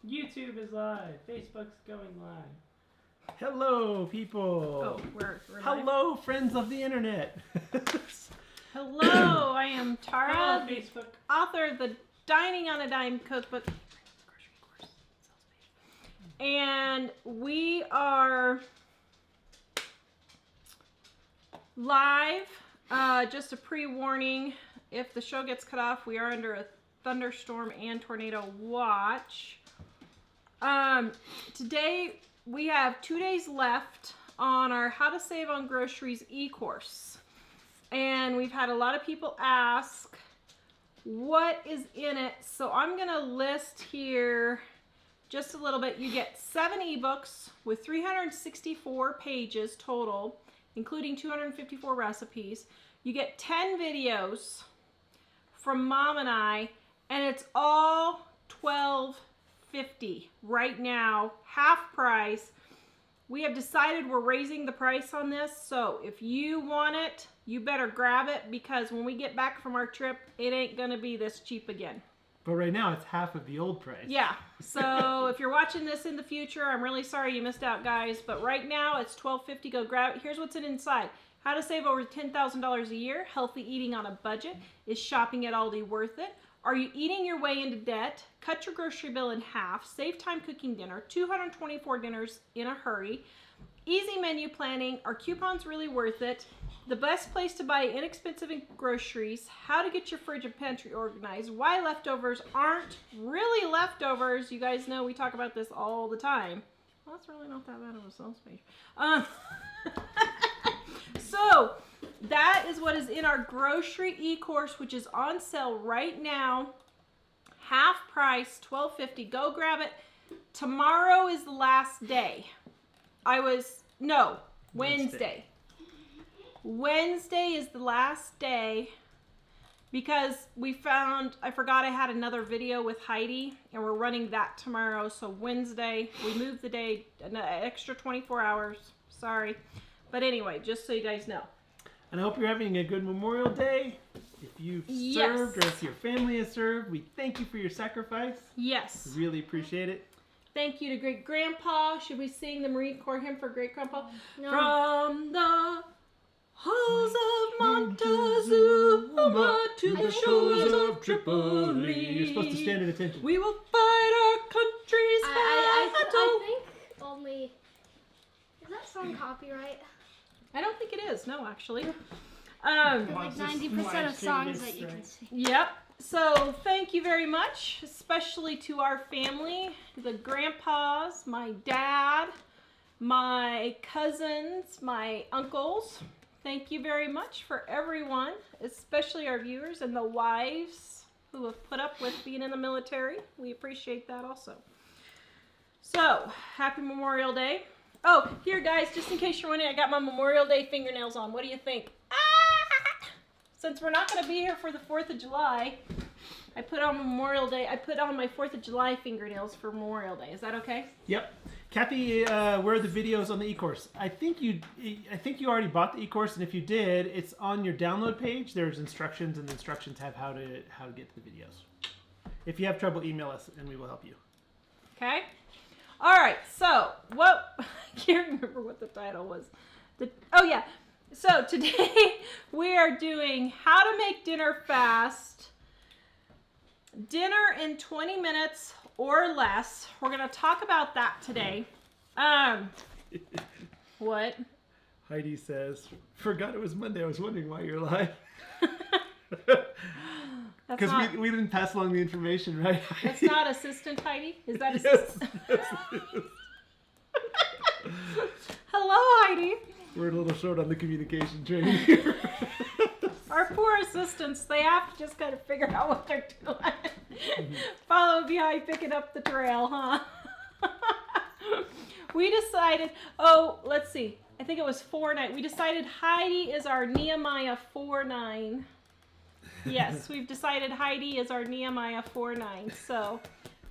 YouTube is live. Facebook's going live. Hello, people. Oh, we're Hello, friends of the internet. Hello, I am Tara, Hello, Facebook. author of the Dining on a Dime cookbook. And we are live. Just a pre-warning, if the show gets cut off, we are under a thunderstorm and tornado watch. Today we have 2 days left on our How to Save on Groceries e-course. And we've had a lot of people ask what is in it. So I'm going to list here just a little bit. You get 7 ebooks with 364 pages total, including 254 recipes. You get 10 videos from Mom and I, and it's all $12.50 right now, half price. We have decided we're raising the price on this, so if you want it, you better grab it, because when we get back from our trip, it ain't gonna be this cheap again. But right now, it's half of the old price. Yeah, so if you're watching this in the future, I'm really sorry you missed out, guys, but right now it's $12.50. Go grab it. Here's what's inside. How to save over $10,000 a year, healthy eating on a budget, is shopping at Aldi worth it? Are you eating your way into debt? Cut your grocery bill in half, save time cooking dinner, 224 dinners in a hurry, easy menu planning, are coupons really worth it? The best place to buy inexpensive groceries, how to get your fridge and pantry organized, why leftovers aren't really leftovers. You guys know we talk about this all the time. Well, that's really not that bad of a sales page. So that is what is in our grocery e-course, which is on sale right now. Half price, $12.50. Go grab it. Tomorrow is the last day. Wednesday. Wednesday is the last day, because I forgot I had another video with Heidi, and we're running that tomorrow. So Wednesday, we moved the day an extra 24 hours. Sorry. But anyway, just so you guys know. And I hope you're having a good Memorial Day. If you've served or if your family has served, we thank you for your sacrifice. Yes. We really appreciate it. Thank you to Great Grandpa. Should we sing the Marine Corps hymn for Great Grandpa? No. From the halls of Montezuma to the shores of Tripoli. You're supposed to stand at attention. We will fight our country's I battle. think only... Is that song copyright? I don't think it is. No, actually. Like 90% of songs that you can sing. Yep. So thank you very much, especially to our family, the grandpas, my dad, my cousins, my uncles. Thank you very much for everyone, especially our viewers and the wives who have put up with being in the military. We appreciate that also. So, happy Memorial Day. Oh, here guys, just in case you're wondering, I got my Memorial Day fingernails on. What do you think? Ah! Since we're not going to be here for the 4th of July, I put on my 4th of July fingernails for Memorial Day. Is that okay? Yep. Kathy, where are the videos on the e-course? I think you already bought the e-course, and if you did, it's on your download page. There's instructions, and the instructions have how to get to the videos. If you have trouble, email us, and we will help you. Okay. All right. So I can't remember what the title was. Oh yeah. So today we are doing how to make dinner fast. Dinner in 20 minutes or less. We're going to talk about that today. What? Heidi says, "Forgot it was Monday. I was wondering why you're live." Because we didn't pass along the information, right? That's not assistant Heidi? Is that assistant? Yes, it is. Hello, Heidi. We're a little short on the communication training here. Our poor assistants, they have to just kind of figure out what they're doing. Follow behind, picking up the trail, huh? We decided, let's see. I think it was 4-9. We decided Heidi is our Nehemiah 4-9. Yes, we've decided Heidi is our Nehemiah 4-9. So,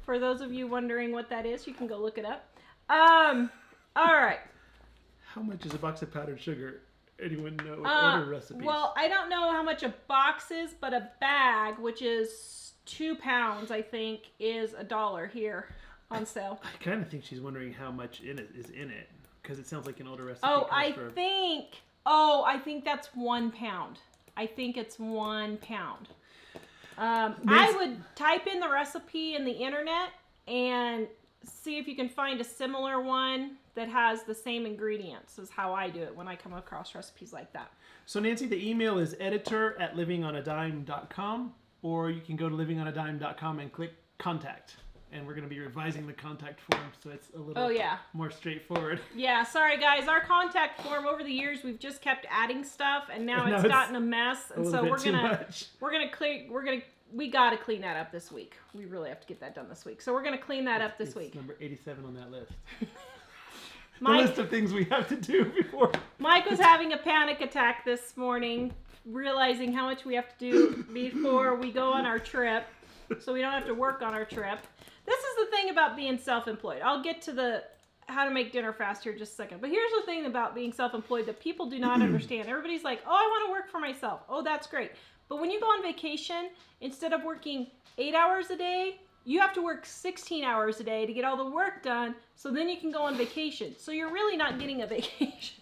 for those of you wondering what that is, you can go look it up. All right. How much is a box of powdered sugar? Anyone know? Order recipes. Well, I don't know how much a box is, but a bag, which is 2 pounds, I think, is $1 here. on sale. I kind of think she's wondering how much in it is in it, because it sounds like an older recipe. Oh, I think that's 1 pound. I think it's 1 pound. I would type in the recipe in the internet and see if you can find a similar one that has the same ingredients as how I do it when I come across recipes like that. So Nancy, the email is editor@livingonadime.com, or you can go to livingonadime.com and click contact. And we're going to be revising the contact form, so it's a little more straightforward. Yeah, sorry guys. Our contact form over the years, we've just kept adding stuff, and now it's gotten a mess. And so we got to clean that up this week. We really have to get that done this week. So we're going to clean that up this week. Number 87 on that list. The list of things we have to do before. Mike was having a panic attack this morning, realizing how much we have to do before we go on our trip, so we don't have to work on our trip. This is the thing about being self-employed. I'll get to the how to make dinner fast here in just a second. But here's the thing about being self-employed that people do not understand. Everybody's like, oh, I want to work for myself. Oh, that's great. But when you go on vacation, instead of working 8 hours a day, you have to work 16 hours a day to get all the work done, so then you can go on vacation. So you're really not getting a vacation.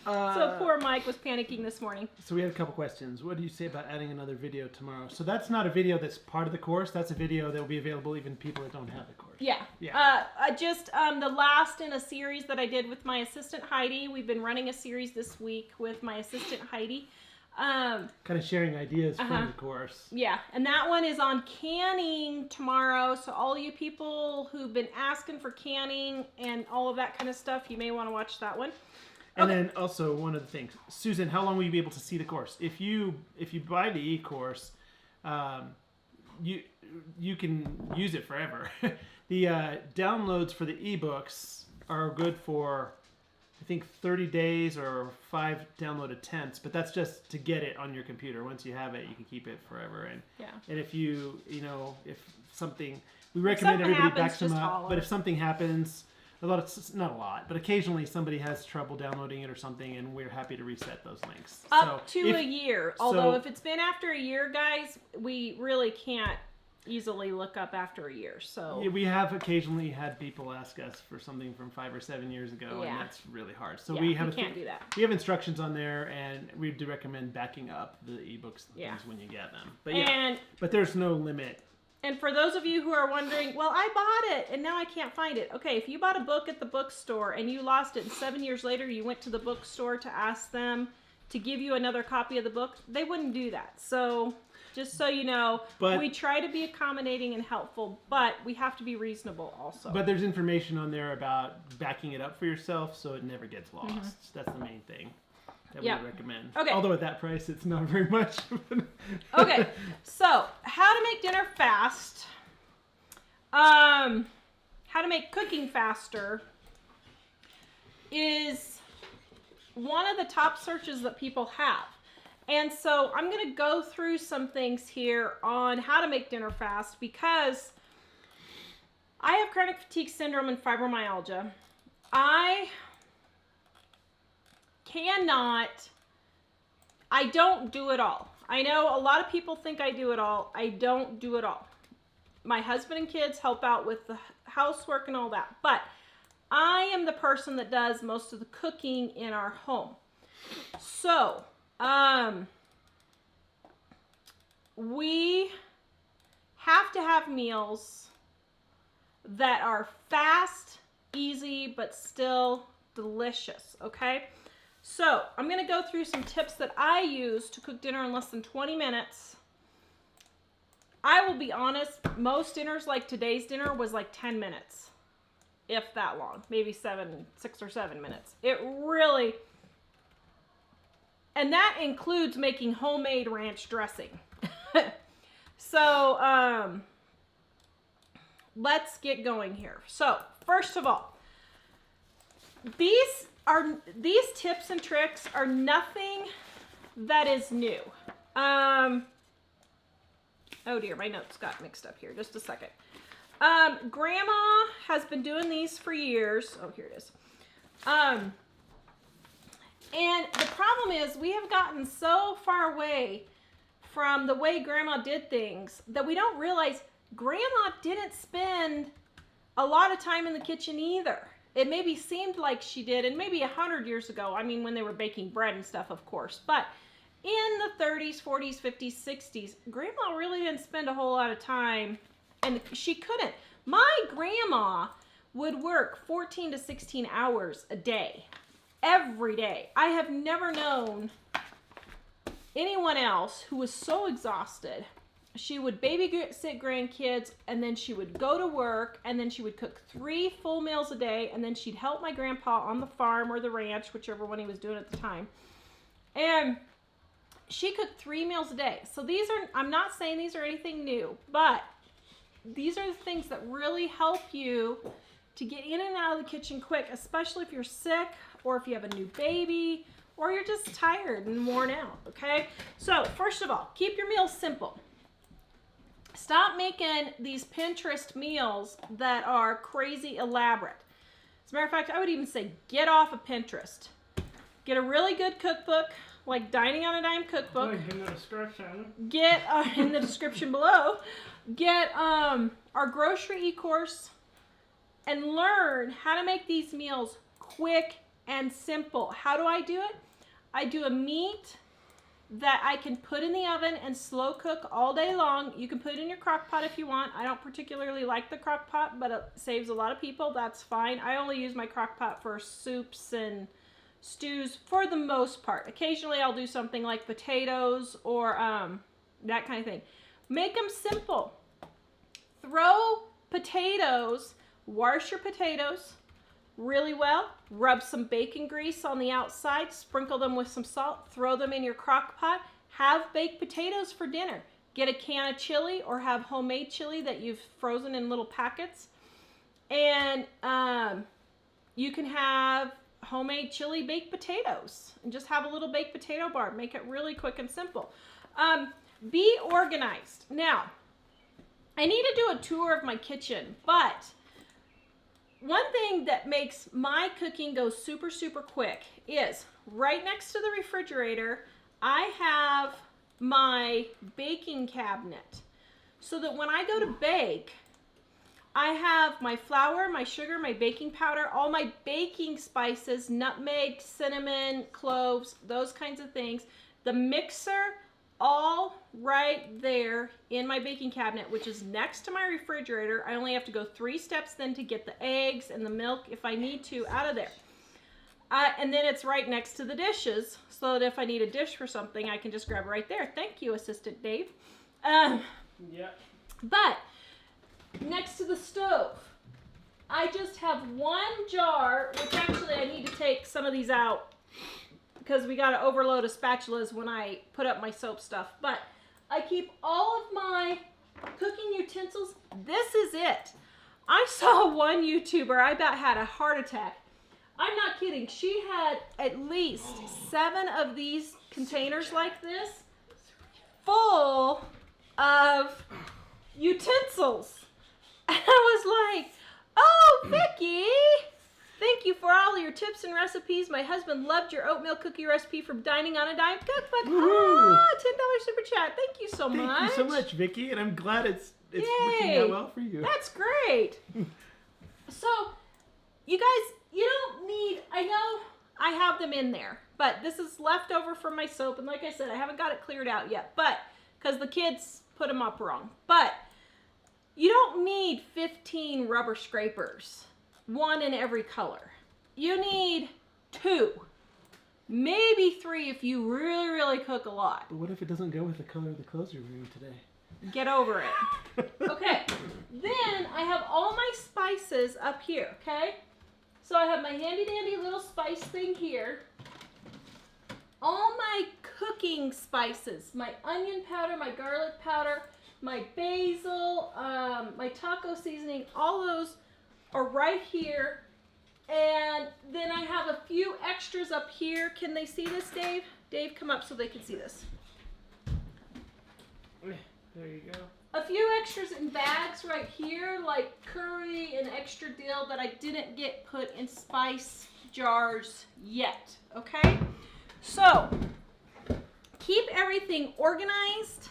So poor Mike was panicking this morning. So we had a couple questions. What do you say about adding another video tomorrow? So that's not a video that's part of the course. That's a video that will be available even to people that don't have the course. Yeah. The last in a series that I did with my assistant Heidi. We've been running a series this week with my assistant Heidi. Kind of sharing ideas from the course. Yeah, and that one is on canning tomorrow. So all you people who've been asking for canning and all of that kind of stuff, you may want to watch that one. And then also one of the things, Susan, how long will you be able to see the course? If you buy the e-course, you can use it forever. The downloads for the ebooks are good for, I think, 30 days or 5 download attempts, but that's just to get it on your computer. Once you have it, you can keep it forever. And if if something, we recommend everybody backs them up. But if something happens, not a lot, but occasionally somebody has trouble downloading it or something, and we're happy to reset those links. Up to a year. Although if it's been after a year, guys, we really can't easily look up after a year. So we have occasionally had people ask us for something from 5 or 7 years ago, and that's really hard. So we can't do that. We have instructions on there, and we do recommend backing up the ebooks things when you get them. But there's no limit. And for those of you who are wondering, well, I bought it and now I can't find it. Okay, if you bought a book at the bookstore and you lost it, and 7 years later you went to the bookstore to ask them to give you another copy of the book, they wouldn't do that. So just so you know, we try to be accommodating and helpful, but we have to be reasonable also. But there's information on there about backing it up for yourself so it never gets lost. Mm-hmm. That's the main thing that we recommend. Okay. Although at that price, it's not very much. Okay, so how to make dinner fast. How to make cooking faster is one of the top searches that people have. And so I'm going to go through some things here on how to make dinner fast because I have chronic fatigue syndrome and fibromyalgia. I don't do it all. I know a lot of people think I do it all. I don't do it all. My husband and kids help out with the housework and all that, but I am the person that does most of the cooking in our home. So, we have to have meals that are fast, easy, but still delicious, okay? So, I'm going to go through some tips that I use to cook dinner in less than 20 minutes. I will be honest, most dinners like today's dinner was like 10 minutes, if that long, maybe 6 or 7 minutes. It really, and that includes making homemade ranch dressing. So, let's get going here. So, first of all, these tips and tricks are nothing that is new. Oh dear, my notes got mixed up here. Just a second. Grandma has been doing these for years. Oh, here it is. And the problem is we have gotten so far away from the way Grandma did things that we don't realize Grandma didn't spend a lot of time in the kitchen either. It maybe seemed like she did, and maybe 100 years ago, I mean, when they were baking bread and stuff, of course, but in the 30s, 40s, 50s, 60s, Grandma really didn't spend a whole lot of time, and she couldn't. My grandma would work 14 to 16 hours a day, every day. I have never known anyone else who was so exhausted. She would babysit grandkids, and then she would go to work, and then she would cook 3 full meals a day, and then she'd help my grandpa on the farm or the ranch, whichever one he was doing at the time. And she cooked 3 meals a day. So these are, I'm not saying these are anything new, but these are the things that really help you to get in and out of the kitchen quick, especially if you're sick or if you have a new baby or you're just tired and worn out, okay? So first of all, keep your meals simple. Stop making these Pinterest meals that are crazy elaborate. As a matter of fact, I would even say get off of Pinterest. Get a really good cookbook, like Dining on a Dime cookbook. Link in the description. Get, in the description below, get our grocery e-course and learn how to make these meals quick and simple. How do I do it? I do a meat that I can put in the oven and slow cook all day long. You can put it in your crock pot if you want. I don't particularly like the crock pot, but it saves a lot of people. That's fine. I only use my crock pot for soups and stews for the most part. Occasionally I'll do something like potatoes or that kind of thing. Make them simple. Throw potatoes, wash your potatoes really well, rub some bacon grease on the outside, sprinkle them with some salt, throw them in your crock pot, have baked potatoes for dinner. Get a can of chili or have homemade chili that you've frozen in little packets, and you can have homemade chili baked potatoes and just have a little baked potato bar. Make it really quick and simple. Be organized. Now, I need to do a tour of my kitchen, but one thing that makes my cooking go super, super quick is right next to the refrigerator, I have my baking cabinet so that when I go to bake, I have my flour, my sugar, my baking powder, all my baking spices, nutmeg, cinnamon, cloves, those kinds of things. The mixer, all right there in my baking cabinet, which is next to my refrigerator. I only have to go 3 steps then to get the eggs and the milk, if I need to, out of there. And then it's right next to the dishes, so that if I need a dish for something, I can just grab it right there. Thank you, Assistant Dave. Yep. But next to the stove, I just have 1 jar, which actually I need to take some of these out because we got to overload of spatulas when I put up my soap stuff. But I keep all of my cooking utensils. This is it. I saw one YouTuber, I bet had a heart attack. I'm not kidding. She had at least 7 of these containers like this full of utensils. And I was like, oh, Vicki, thank you for all your tips and recipes. My husband loved your oatmeal cookie recipe from Dining on a Dime cookbook. $10 super chat. Thank you so much. Thank you so much, Vicki, and I'm glad it's Yay. working out well for you. That's great. So, you guys, you don't need, I know I have them in there, but this is left over from my soap, and like I said, I haven't got it cleared out yet, but, because the kids put them up wrong, but you don't need 15 rubber scrapers, 1 in every color. You need 2, maybe 3 if you really, really cook a lot. But what if it doesn't go with the color of the clothes you're wearing today? Get over it. Okay, then I have all my spices up here, okay? So I have my handy dandy little spice thing here. All my cooking spices, my onion powder, my garlic powder, my basil, my taco seasoning, all those are right here. And then I have a few extras up here. Can they see this, Dave? Dave, come up so they can see this. There you go. A few extras in bags right here, like curry and extra dill that I didn't get put in spice jars yet, okay? So, keep everything organized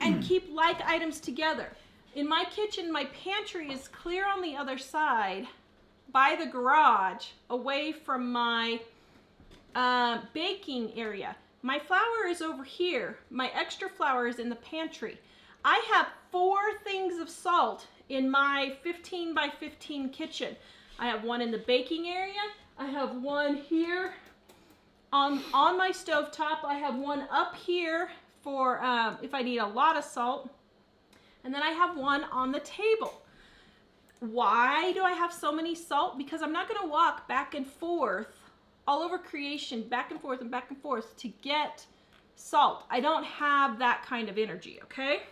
and keep like items together. in my kitchen, my pantry is clear on the other side by the garage, away from my baking area. My flour is over here. My extra flour is in the pantry. I have 4 things of salt in my 15 by 15 kitchen. I have one in the baking area. I have one here on my stovetop. I have one up here for if I need a lot of salt. And then I have one on the table. Why do I have so many salt? Because I'm not going to walk back and forth all over creation, back and forth to get salt. I don't have that kind of energy, okay?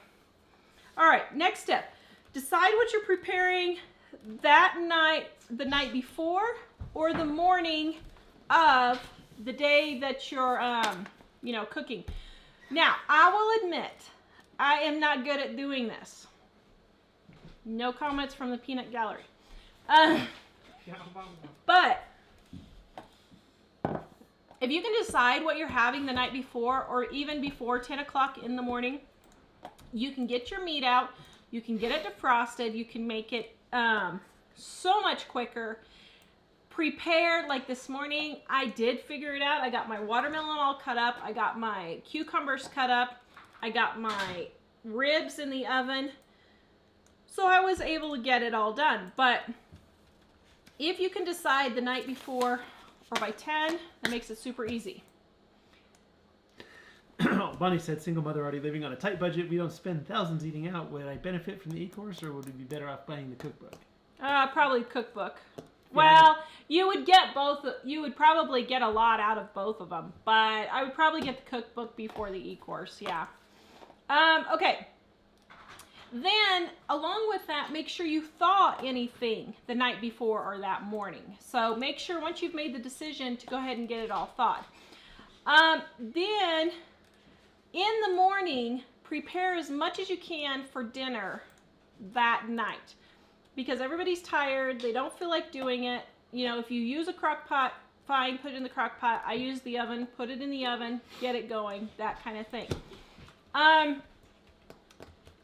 All right, next step. Decide what you're preparing that night, the night before, or the morning of the day that you're, cooking. Now, I will admit, I am not good at doing this. No comments from the peanut gallery. But if you can decide what you're having the night before, or even before 10 o'clock in the morning, you can get your meat out, you can get it defrosted, you can make it so much quicker. Prepare, like this morning, I did figure it out. I got my watermelon all cut up, I got my cucumbers cut up, I got my ribs in the oven. So I was able to get it all done. But if you can decide the night before or by 10, that makes it super easy. Bonnie said, single mother already living on a tight budget. We don't spend thousands eating out. Would I benefit from the e-course, or would we be better off buying the cookbook? Probably cookbook. Yeah, Well, you would get both. You would probably get a lot out of both of them. But I would probably get the cookbook before the e-course, yeah. Okay. Then, along with that, make sure you thaw anything the night before or that morning. So make sure once you've made the decision to go ahead and get it all thawed. Then, in the morning, prepare as much as you can for dinner that night. Because everybody's tired, they don't feel like doing it. You know, if you use a crock pot, fine, put it in the crock pot. I use the oven, put it in the oven, get it going, that kind of thing.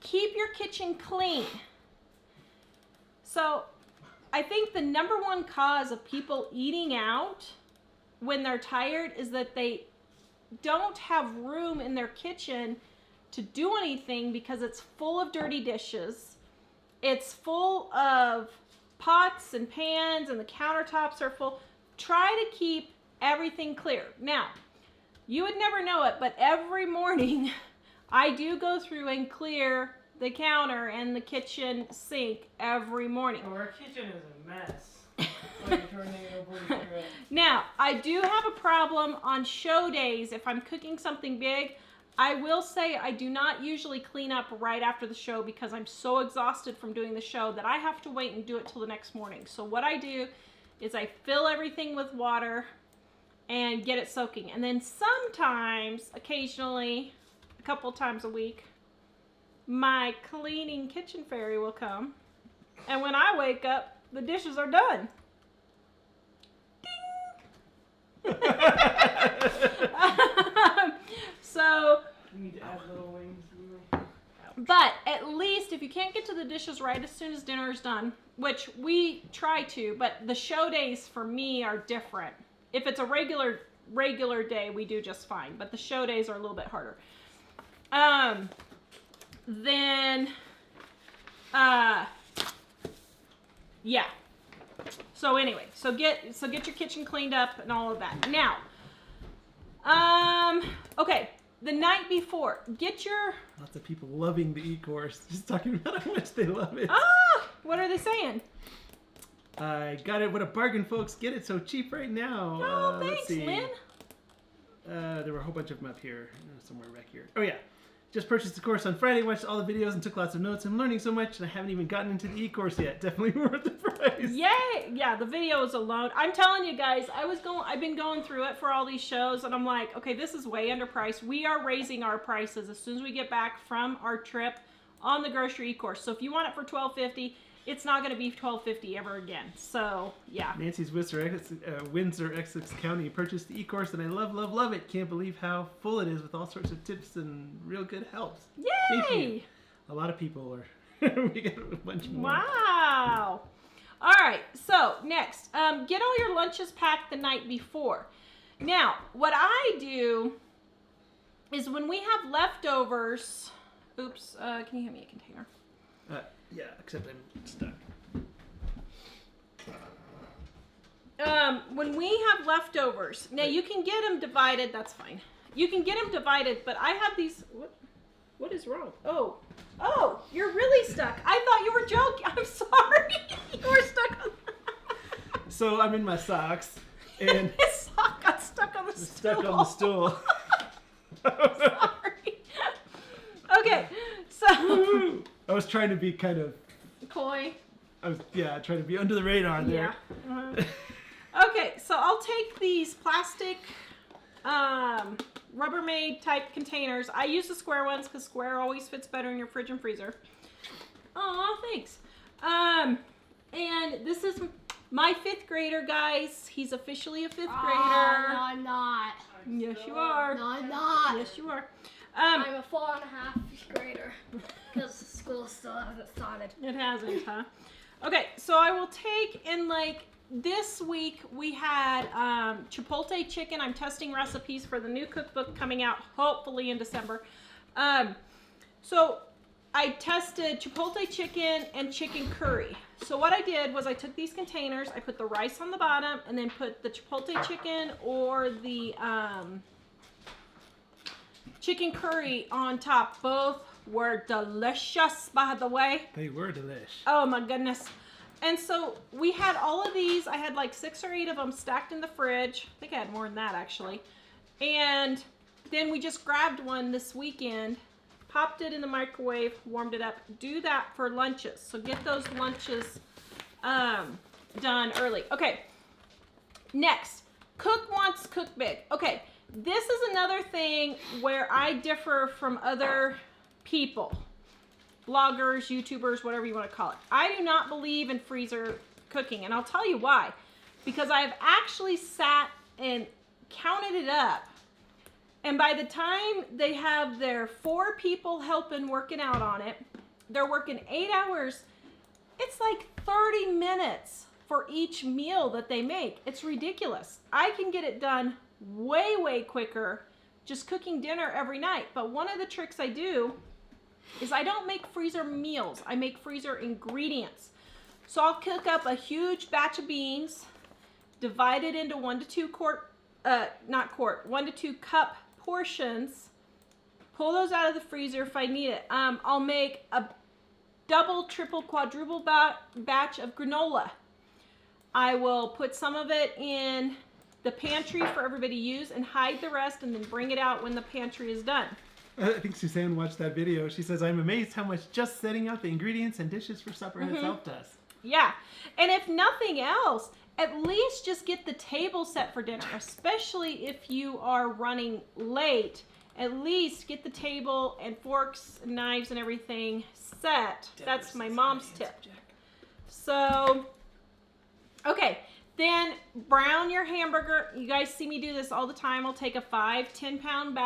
Keep your kitchen clean. So I think the number one cause of people eating out when they're tired is that they don't have room in their kitchen to do anything because it's full of dirty dishes. It's full of pots and pans and the countertops are full. Try to keep everything clear. Now, you would never know it, but every morning I do go through and clear the counter and the kitchen sink every morning. Oh, our kitchen is a mess. Like a tornado blew through it. Now, I do have a problem on show days. If I'm cooking something big, I will say I do not usually clean up right after the show because I'm so exhausted from doing the show that I have to wait and do it till the next morning. So what I do is I fill everything with water and get it soaking. And then sometimes, occasionally, a couple times a week, my cleaning kitchen fairy will come. And when I wake up, the dishes are done. Ding! So, You need to add little wings. but at least if you can't get to the dishes right as soon as dinner is done, which we try to, but the show days for me are different. If it's a regular day, we do just fine, but the show days are a little bit harder. Then, yeah. So anyway, so get your kitchen cleaned up and all of that. Now, okay, the night before, get your... Lots of people loving the e-course. Just talking about how much they love it. What are they saying? I got it. What a bargain, folks. Get it so cheap right now. Oh, Let's thanks, see. Lynn. There were a whole bunch of them up here. Somewhere back here. Oh, yeah. Just purchased the course on Friday, watched all the videos, and took lots of notes. I'm learning so much, and I haven't even gotten into the e-course yet. Definitely worth the price. Yay! Yeah, the videos alone. I'm telling you guys, I've been going through it for all these shows, and I'm like, okay, this is way underpriced. We are raising our prices as soon as we get back from our trip on the grocery e-course. So if you want it for $12.50, it's not going to be $12.50 ever again. So, yeah. Nancy's Windsor, Essex County purchased the e-course, and I love it. Can't believe how full it is with all sorts of tips and real good helps. Yay! Thank you. A lot of people are We got a bunch more. Wow. All right, so next, get all your lunches packed the night before. Now, what I do is when we have leftovers, oops, can you hand me a container? Yeah, except I'm stuck. When we have leftovers, now you can get them divided, that's fine. You can get them divided, but I have these, what is wrong? Oh, you're really stuck. I thought you were joking. I'm sorry. You were stuck on So I'm in my socks, and his sock got stuck on the stool. stuck on the stool. Sorry. Okay, so I was trying to be kind of, coy. trying to be under the radar there. Yeah. Okay, so I'll take these plastic Rubbermaid type containers. I use the square ones because square always fits better in your fridge and freezer. Aw, thanks. And this is my 5th grader, guys. He's officially a 5th grader. No, I'm not. Yes, you are. No, I'm not. Yes, you are. I'm a 4.5 grader because school still hasn't started. It hasn't, huh? Okay, so I will take in like this week we had chipotle chicken. I'm testing recipes for the new cookbook coming out hopefully in December. So I tested chipotle chicken and chicken curry. So what I did was I took these containers, I put the rice on the bottom, and then put the chipotle chicken or the chicken curry on top. Both were delicious, by the way. They were delish. Oh my goodness. And so we had all of these. I had like 6 or 8 of them stacked in the fridge. I think I had more than that actually. And then we just grabbed one this weekend, popped it in the microwave, warmed it up. Do that for lunches. So get those lunches done early. Okay, next, cook once, cook big. Okay, this is another thing where I differ from other people. Bloggers, YouTubers, whatever you want to call it. I do not believe in freezer cooking, and I'll tell you why. Because I have actually sat and counted it up, and by the time they have their 4 people helping working out on it, they're working 8 hours. It's like 30 minutes for each meal that they make. It's ridiculous. I can get it done way, way quicker just cooking dinner every night. But one of the tricks I do is I don't make freezer meals. I make freezer ingredients. So I'll cook up a huge batch of beans, divide it into 1 to 2 cup portions, pull those out of the freezer if I need it. I'll make a double, triple, quadruple batch of granola. I will put some of it in the pantry for everybody to use and hide the rest and then bring it out when the pantry is done. I think Suzanne watched that video. She says, I'm amazed how much just setting out the ingredients and dishes for supper has helped us. Yeah, and if nothing else, at least just get the table set for dinner, especially if you are running late. At least get the table and forks and knives and everything set. That's my mom's tip. So, okay, then brown your hamburger. You guys see me do this all the time. I'll take a 5-10 pound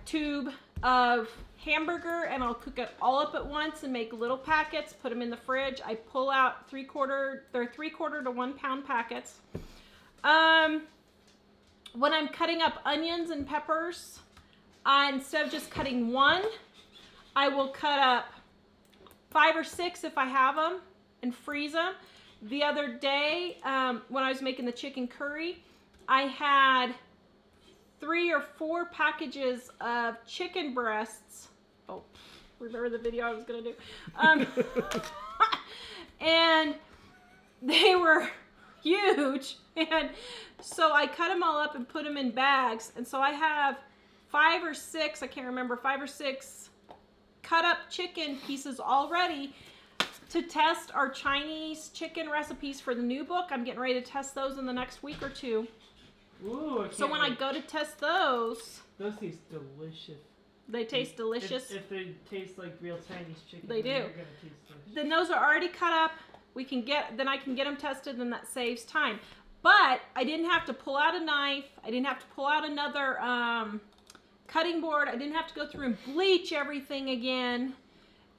tube of hamburger, and I'll cook it all up at once and make little packets, put them in the fridge. I pull out 3/4 to 1 pound packets. When I'm cutting up onions and peppers, instead of just cutting 1, I will cut up 5 or 6 if I have them and freeze them. The other day, when I was making the chicken curry, I had 3 or 4 packages of chicken breasts. Oh, remember the video I was gonna do? And they were huge, and so I cut them all up and put them in bags. And so I have 5 or 6, I can't remember, 5 or 6 cut up chicken pieces all ready to test our Chinese chicken recipes for the new book. I'm getting ready to test those in the next week or 2. Ooh, So when I go to test those taste delicious. they taste delicious. If they taste like real Chinese chicken, They then do. They're gonna taste delicious. Then those are already cut up. Then I can get them tested, and that saves time. But I didn't have to pull out a knife. I didn't have to pull out another cutting board. I didn't have to go through and bleach everything again.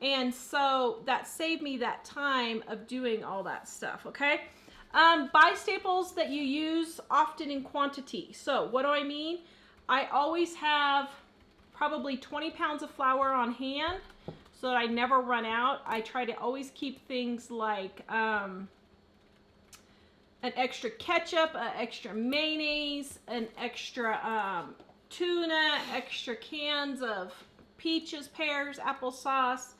And so that saved me that time of doing all that stuff, okay? Buy staples that you use often in quantity. So what do I mean? I always have probably 20 pounds of flour on hand so that I never run out. I try to always keep things like an extra ketchup, an extra mayonnaise, an extra tuna, extra cans of peaches, pears, applesauce,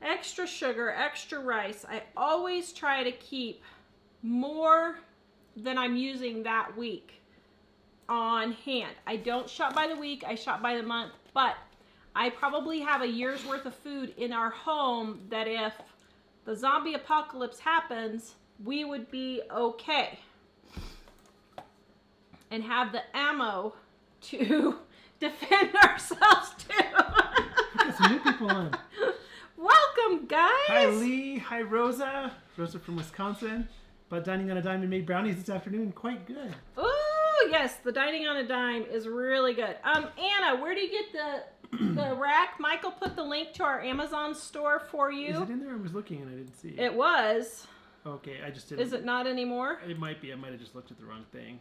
extra sugar, extra rice. I always try to keep more than I'm using that week on hand. I don't shop by the week, I shop by the month, but I probably have a year's worth of food in our home that if the zombie apocalypse happens, we would be okay and have the ammo to defend ourselves too. Got some new people on. Welcome, guys. Hi, Lee. Hi, Rosa. Rosa from Wisconsin. But dining on a dime and made brownies this afternoon. Quite good. Ooh, yes, the dining on a dime is really good. Anna, where do you get the rack? Michael put the link to our Amazon store for you. Is it in there? I was looking and I didn't see it. It was. Okay, I just didn't. Is it not anymore? It might be. I might have just looked at the wrong thing.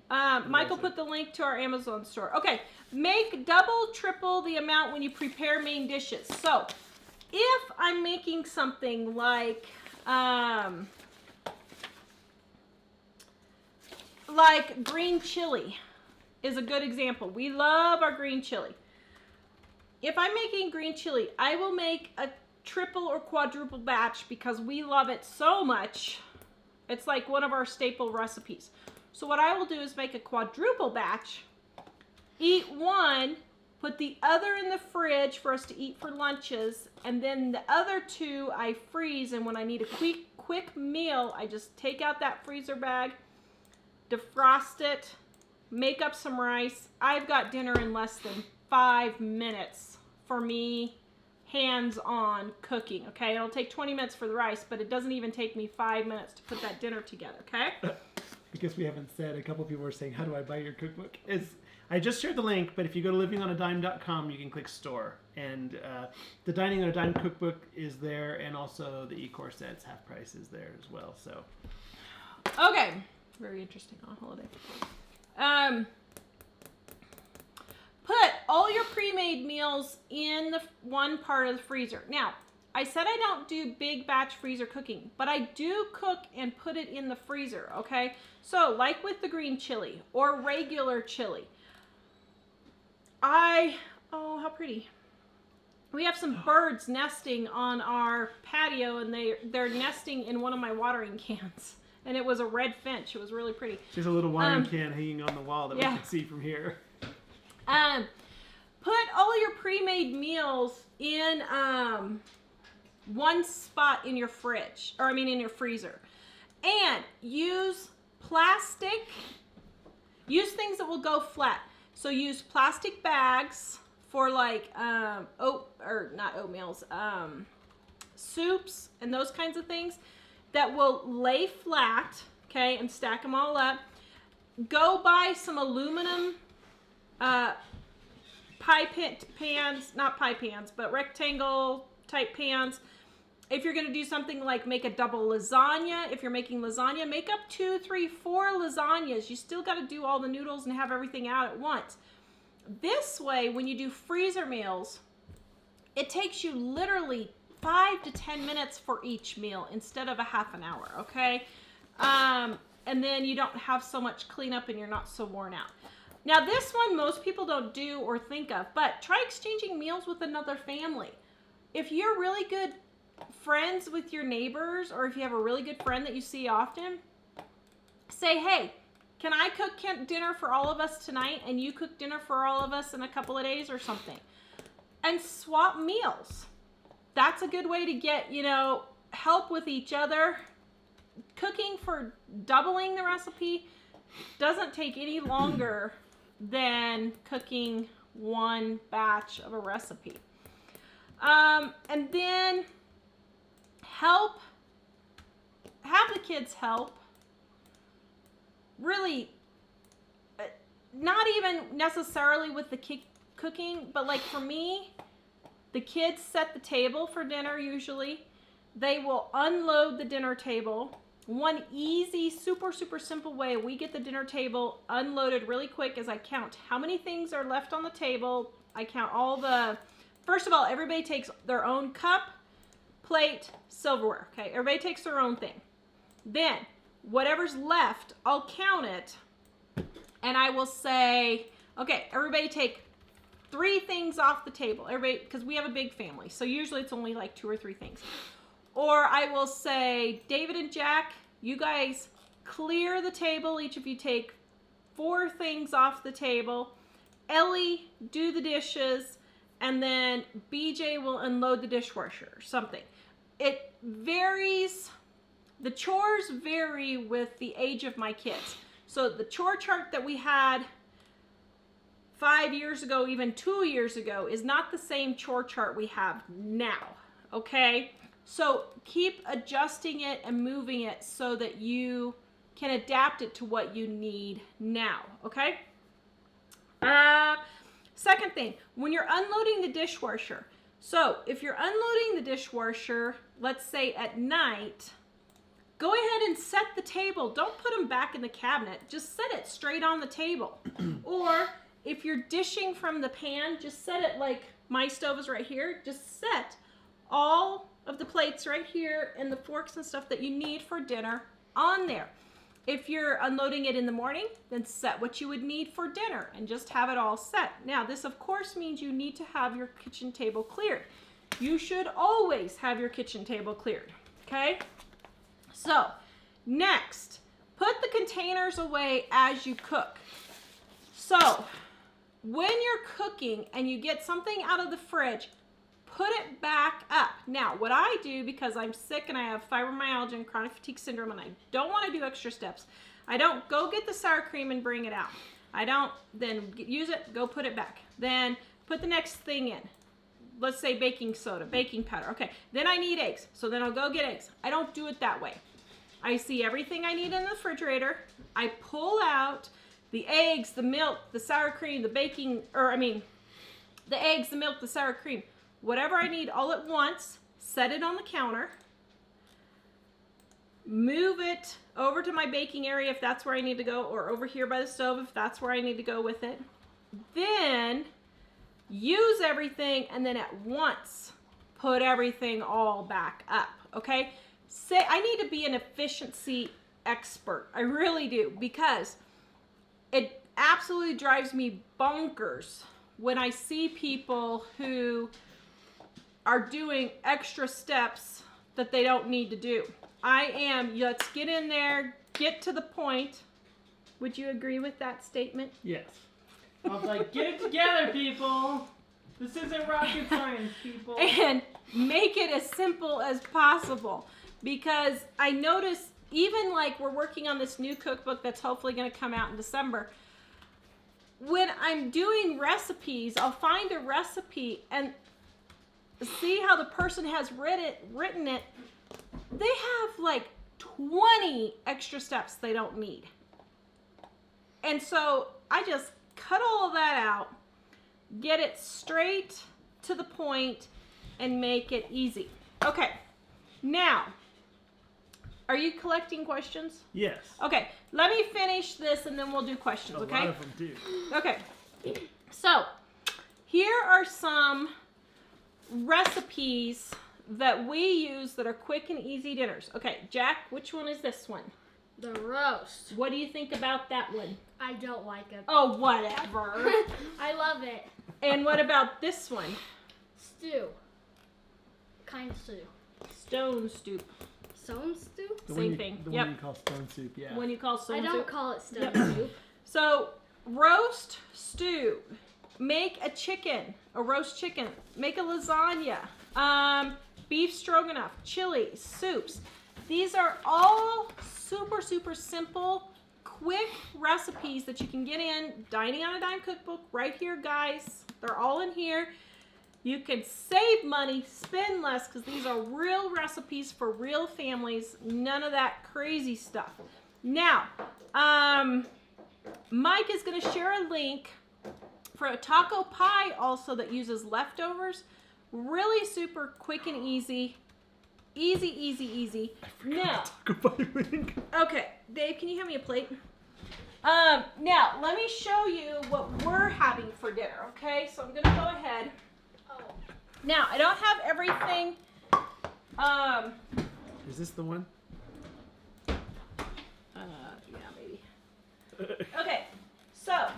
Michael put the link to our Amazon store. Okay, make double, triple the amount when you prepare main dishes. So, if I'm making something like green chili is a good example. We love our green chili. If I'm making green chili, I will make a triple or quadruple batch because we love it so much. It's like one of our staple recipes. So what I will do is make a quadruple batch, eat one, put the other in the fridge for us to eat for lunches, and then the other two I freeze, and when I need a quick meal, I just take out that freezer bag, defrost it, make up some rice. I've got dinner in less than 5 minutes for me, hands-on cooking, okay? It'll take 20 minutes for the rice, but it doesn't even take me 5 minutes to put that dinner together, okay? Because we haven't said, a couple people were saying, how do I buy your cookbook? I just shared the link, but if you go to livingonadime.com, you can click store. And the Dining on a Dime cookbook is there, and also the e-course sets, half price is there as well, so. Okay. Very interesting on holiday. Put all your pre-made meals in the one part of the freezer. Now, I said I don't do big batch freezer cooking, but I do cook and put it in the freezer, okay? So, like with the green chili or regular chili, oh, how pretty. We have some birds nesting on our patio, and they're nesting in one of my watering cans. And it was a red finch. It was really pretty. There's a little watering can hanging on the wall that we can see from here. Put all your pre-made meals in one spot in your fridge, in your freezer. And use plastic. Use things that will go flat. So use plastic bags for like soups and those kinds of things that will lay flat, okay, and stack them all up. Go buy some aluminum rectangle type pans. If you're gonna do something like make a double lasagna, if you're making lasagna, make up 2, 3, 4 lasagnas. You still gotta do all the noodles and have everything out at once. This way, when you do freezer meals, it takes you literally 5 to 10 minutes for each meal instead of a half an hour, okay? And then you don't have so much cleanup and you're not so worn out. Now this one most people don't do or think of, but try exchanging meals with another family. If you're really good friends with your neighbors, or if you have a really good friend that you see often, say, hey, can I cook dinner for all of us tonight and you cook dinner for all of us in a couple of days or something? And swap meals. That's a good way to get, help with each other. Cooking for doubling the recipe doesn't take any longer than cooking one batch of a recipe. And then have the kids help. Really, not even necessarily with the cooking, but like for me, The kids set the table for dinner usually. They will unload the dinner table. One easy, super, super simple way we get the dinner table unloaded really quick is I count how many things are left on the table. I count all the, first of all, everybody takes their own cup, plate, silverware. Okay, everybody takes their own thing. Then, whatever's left, I'll count it, and I will say, okay, everybody take 3 things off the table. Everybody, because we have a big family, so usually it's only like 2 or 3 things. Or I will say, David and Jack, you guys clear the table. Each of you take 4 things off the table. Ellie, do the dishes. And then BJ will unload the dishwasher or something. It varies. The chores vary with the age of my kids. So the chore chart that we had 5 years ago, even 2 years ago, is not the same chore chart we have now. Okay? So keep adjusting it and moving it so that you can adapt it to what you need now, okay? Second thing, when you're unloading the dishwasher, so if you're unloading the dishwasher, let's say at night, go ahead and set the table. Don't put them back in the cabinet. Just set it straight on the table. Or if you're dishing from the pan, just set it like my stove is right here. Just set all of the plates right here and the forks and stuff that you need for dinner on there. If you're unloading it in the morning, then set what you would need for dinner and just have it all set. Now, this of course means you need to have your kitchen table cleared. You should always have your kitchen table cleared, okay? So, next, put the containers away as you cook. So, when you're cooking and you get something out of the fridge, put it back up. Now, what I do, because I'm sick and I have fibromyalgia and chronic fatigue syndrome and I don't want to do extra steps, I don't go get the sour cream and bring it out. I don't then use it, go put it back. Then put the next thing in. Let's say baking soda, baking powder. Okay, then I need eggs. So then I'll go get eggs. I don't do it that way. I see everything I need in the refrigerator. I pull out the eggs, the milk, the sour cream, the eggs, the milk, the sour cream. Whatever I need all at once, set it on the counter, move it over to my baking area if that's where I need to go, or over here by the stove if that's where I need to go with it. Then use everything and then at once put everything all back up, okay? Say I need to be an efficiency expert. I really do, because it absolutely drives me bonkers when I see people who are doing extra steps that they don't need to do. Let's get in there, get to the point. Would you agree with that statement? Yes. I was like, get it together, people. This isn't rocket science, people. And make it as simple as possible. Because I notice, even like we're working on this new cookbook that's hopefully going to come out in December. When I'm doing recipes, I'll find a recipe and see how the person has written it. They have like 20 extra steps they don't need. And so I just cut all of that out, get it straight to the point, and make it easy. Okay, now, are you collecting questions? Yes. Okay, let me finish this and then we'll do questions, okay? A lot of them do. Okay, so here are some recipes that we use that are quick and easy dinners. Okay, Jack, which one is this one? The roast. What do you think about that one? I don't like it. Oh, whatever. I love it. And what about this one? Stew. Kind of stew. Stone soup. Stone stew? Same thing. The Yep. one you call stone soup, yeah. When you call stone I soup. don't call it stone Yep. soup. So, roast stew. Make a chicken, a roast chicken. Make a lasagna. Beef stroganoff, chili, soups. These are all super, super simple, quick recipes that you can get in Dining on a Dime cookbook right here, guys. They're all in here. You can save money, spend less, because these are real recipes for real families. None of that crazy stuff. Now, Mike is going to share a link for a taco pie also that uses leftovers. Really super quick and easy. Easy, easy, easy. I forgot Now, to talk about my link. okay, Dave, can you hand me a plate? Now, let me show you what we're having for dinner, okay? So I'm going to go ahead. Oh. Now, I don't have everything. Is this the one? Yeah, maybe. Okay, so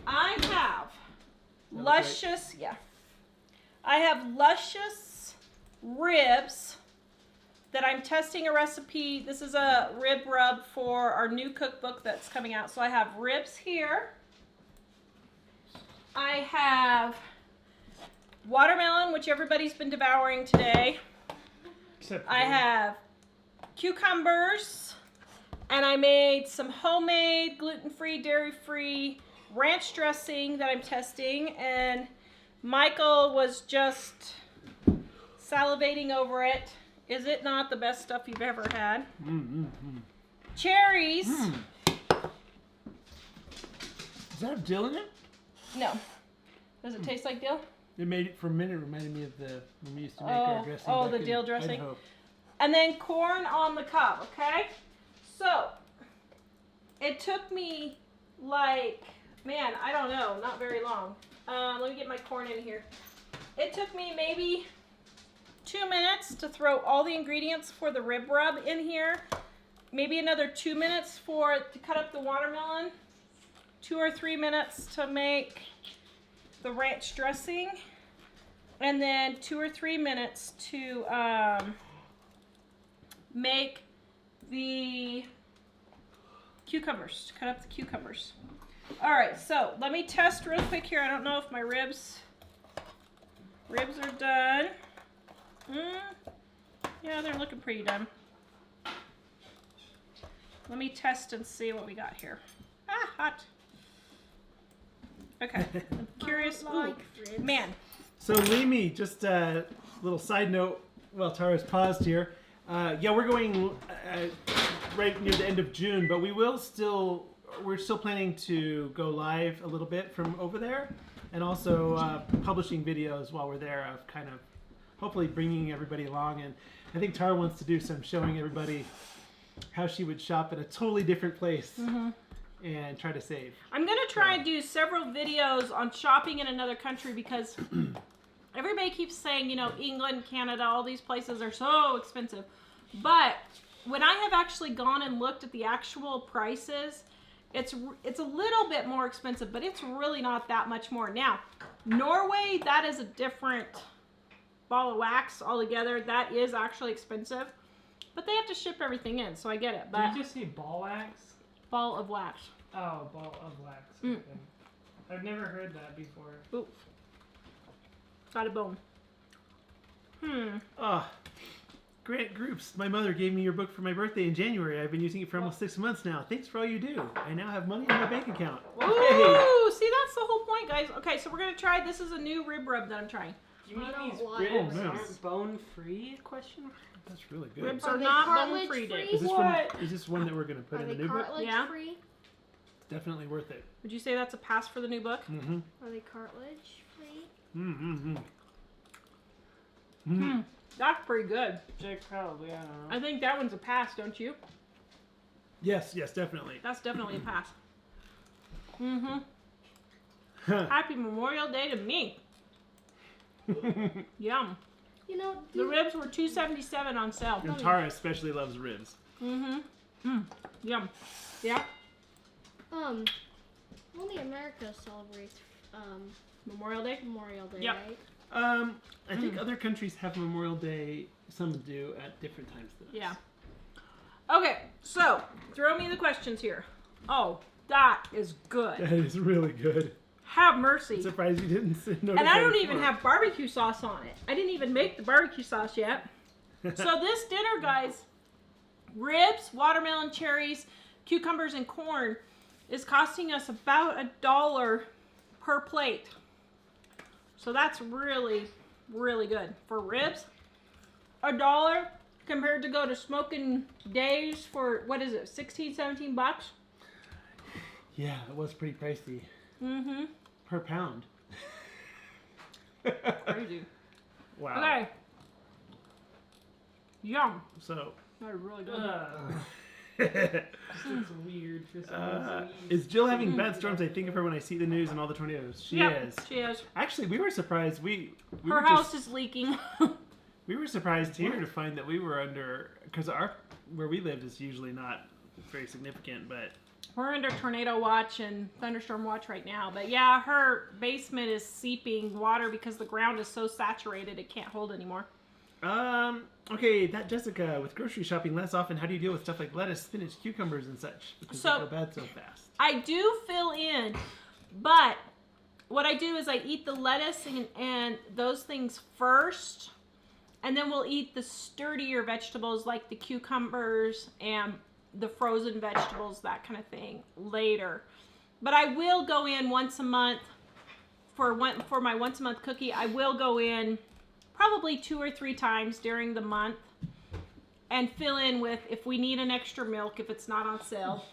I have luscious, I have luscious ribs that I'm testing a recipe. This is a rib rub for our new cookbook that's coming out. So I have ribs here. I have watermelon, which everybody's been devouring today. Except I have cucumbers, and I made some homemade gluten-free, dairy-free ranch dressing that I'm testing, and Michael was just salivating over it. Is it not the best stuff you've ever had? Cherries. Does that have dill in it? No. Does it taste like dill? It made it for a minute. Reminded me of when we used to make our dressing. Oh, back the in dill dressing? Idaho. And then corn on the cob, okay? So, it took me like, man, I don't know, not very long. Let me get my corn in here. It took me maybe 2 minutes to throw all the ingredients for the rib rub in here. Maybe another 2 minutes to cut up the watermelon. 2 or 3 minutes to make the ranch dressing. And then 2 or 3 minutes to make the cucumbers, to cut up the cucumbers. All right, so let me test real quick here. I don't know if my ribs are done. Yeah, they're looking pretty done. Let me test and see what we got here. Ah, hot. Okay, I'm curious. Ooh, man. So, Limi, just a little side note while Tara's paused here. Yeah, we're going right near the end of June, but we're still planning to go live a little bit from over there, and also publishing videos while we're there of kind of hopefully bringing everybody along. And I think Tara wants to do some showing everybody how she would shop at a totally different place and try to save. I'm going to try and do several videos on shopping in another country because everybody keeps saying, you know, England, Canada, all these places are so expensive. But when I have actually gone and looked at the actual prices, it's a little bit more expensive, but it's really not that much more. Now, Norway, that is a different ball of wax altogether. That is actually expensive, but they have to ship everything in, so I get it. But did you just say ball wax? Ball of wax. Oh, ball of wax. Okay. I've never heard that before. Ooh. Got a bone. Grant Groups, my mother gave me your book for my birthday in January. I've been using it for almost 6 months now. Thanks for all you do. I now have money in my bank account. Ooh, see, that's the whole point, guys. Okay, so we're going to try, this is a new rib rub that I'm trying. You mean I these don't like ribs it. aren't bone-free? Question mark? That's really good. Ribs Are are they not cartilage bone-free, Dave. free? Is this one that we're going to put Are in the they new book? cartilage Yeah. free? It's definitely worth it. Would you say that's a pass for the new book? Are they cartilage free? That's pretty good. Jake, probably, I don't know. I think that one's a pass, don't you? Yes, definitely. That's definitely a pass. Happy Memorial Day to me. Yum. You know, The ribs were $2.77 on sale. And Tara especially loves ribs. Yum. Yeah. only America celebrates Memorial Day. Memorial Day, Yep. right? I think other countries have Memorial Day, some do at different times than us. Yeah. Okay, so throw me the questions here. Oh, that is good. That is really good. Have mercy. I'm surprised you didn't notice And I that don't before. even have barbecue sauce on it. I didn't even make the barbecue sauce yet. So this dinner, guys, ribs, watermelon, cherries, cucumbers, and corn is costing us about $1 per plate. So that's really, really good. For ribs, $1 compared to go to Smoking Days for, what is it, 16, 17 bucks? Yeah, it was pretty pricey. Mm-hmm. Per pound. Crazy. Wow. Okay. Yum. So, That was really good. Seems weird for some reason. is Jill having bad storms? I think of her when I see the news and all the tornadoes. She is. She is. Actually, we were surprised. We Her were house is leaking. we were surprised here to find that we were under, because where we lived is usually not very significant, but We're under tornado watch and thunderstorm watch right now. But yeah, her basement is seeping water because the ground is so saturated it can't hold anymore. okay, that Jessica, with grocery shopping less often, how do you deal with stuff like lettuce, spinach, cucumbers, and such? Because they go bad so fast. I do fill in, but what I do is I eat the lettuce and those things first, and then we'll eat the sturdier vegetables like the cucumbers and the frozen vegetables, that kind of thing, later. But I will go in once a month for my once a month cookie. I will go in probably 2 or 3 times during the month and fill in with if we need an extra milk if it's not on sale,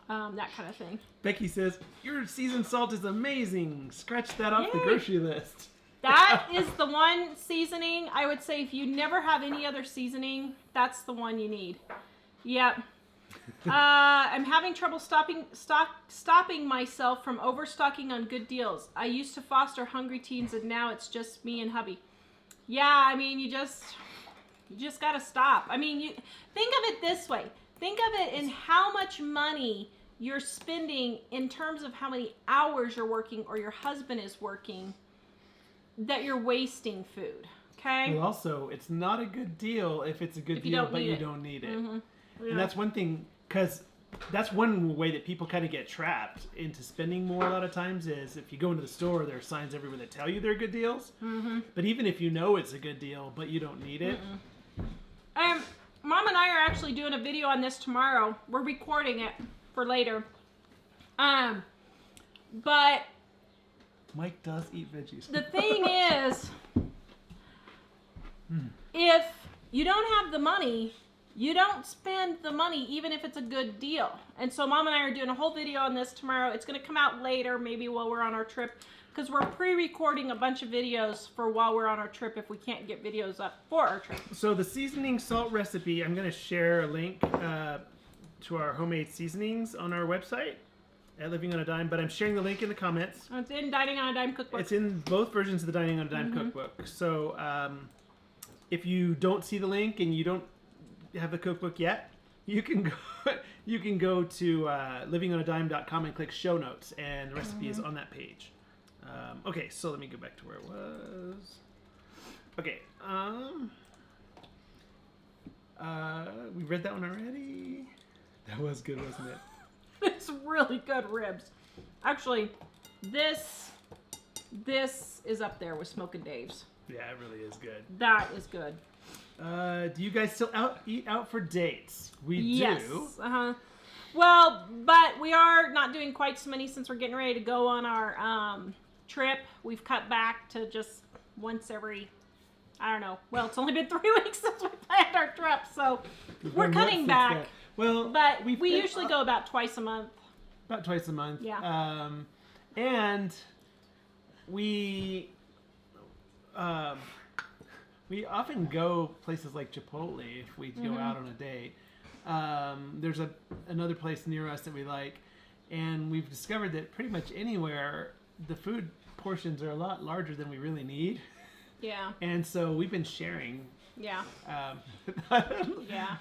that kind of thing. Becky says, your seasoned salt is amazing. Scratch that off the grocery list. That is the one seasoning, I would say if you never have any other seasoning, that's the one you need. Yep. I'm having trouble stopping myself from overstocking on good deals. I used to foster hungry teens and now it's just me and hubby. Yeah, I mean, you just gotta stop. I mean, you think of it this way. Think of it in how much money you're spending in terms of how many hours you're working or your husband is working that you're wasting food. Okay? Well, also, it's not a good deal if it's a good deal, but you don't need it. Mm-hmm. Yeah. And that's one thing, because that's one way that people kind of get trapped into spending more a lot of times is if you go into the store, there are signs everywhere that tell you they're good deals. Mm-hmm. But even if you know it's a good deal, but you don't need it. Mom and I are actually doing a video on this tomorrow. We're recording it for later. But Mike does eat veggies. the thing is, if you don't have the money, you don't spend the money even if it's a good deal. And so Mom and I are doing a whole video on this tomorrow. It's going to come out later, maybe while we're on our trip, because we're pre-recording a bunch of videos for while we're on our trip if we can't get videos up for our trip. So the seasoning salt recipe, I'm going to share a link to our homemade seasonings on our website at Living on a Dime, but I'm sharing the link in the comments. It's in Dining on a Dime cookbook. It's in both versions of the Dining on a Dime cookbook. So if you don't see the link and you don't have the cookbook yet, you can go to livingonadime.com and click show notes, and the recipe is on that page. Okay, so let me go back to where it was. Okay, we read that one already. That was good, wasn't it? It's really good ribs. Actually, this is up there with Smokin' Dave's. Yeah, it really is good. That is good. Do you guys still eat out for dates? We do. Well, but we are not doing quite so many since we're getting ready to go on our trip. We've cut back to just once every, I don't know. Well, it's only been 3 weeks since we planned our trip, so we're cutting back. Well, but we usually go about twice a month. About twice a month. Yeah. And we often go places like Chipotle if we go out on a date. There's another place near us that we like, and we've discovered that pretty much anywhere the food portions are a lot larger than we really need. Yeah. And so we've been sharing. Yeah. Yeah.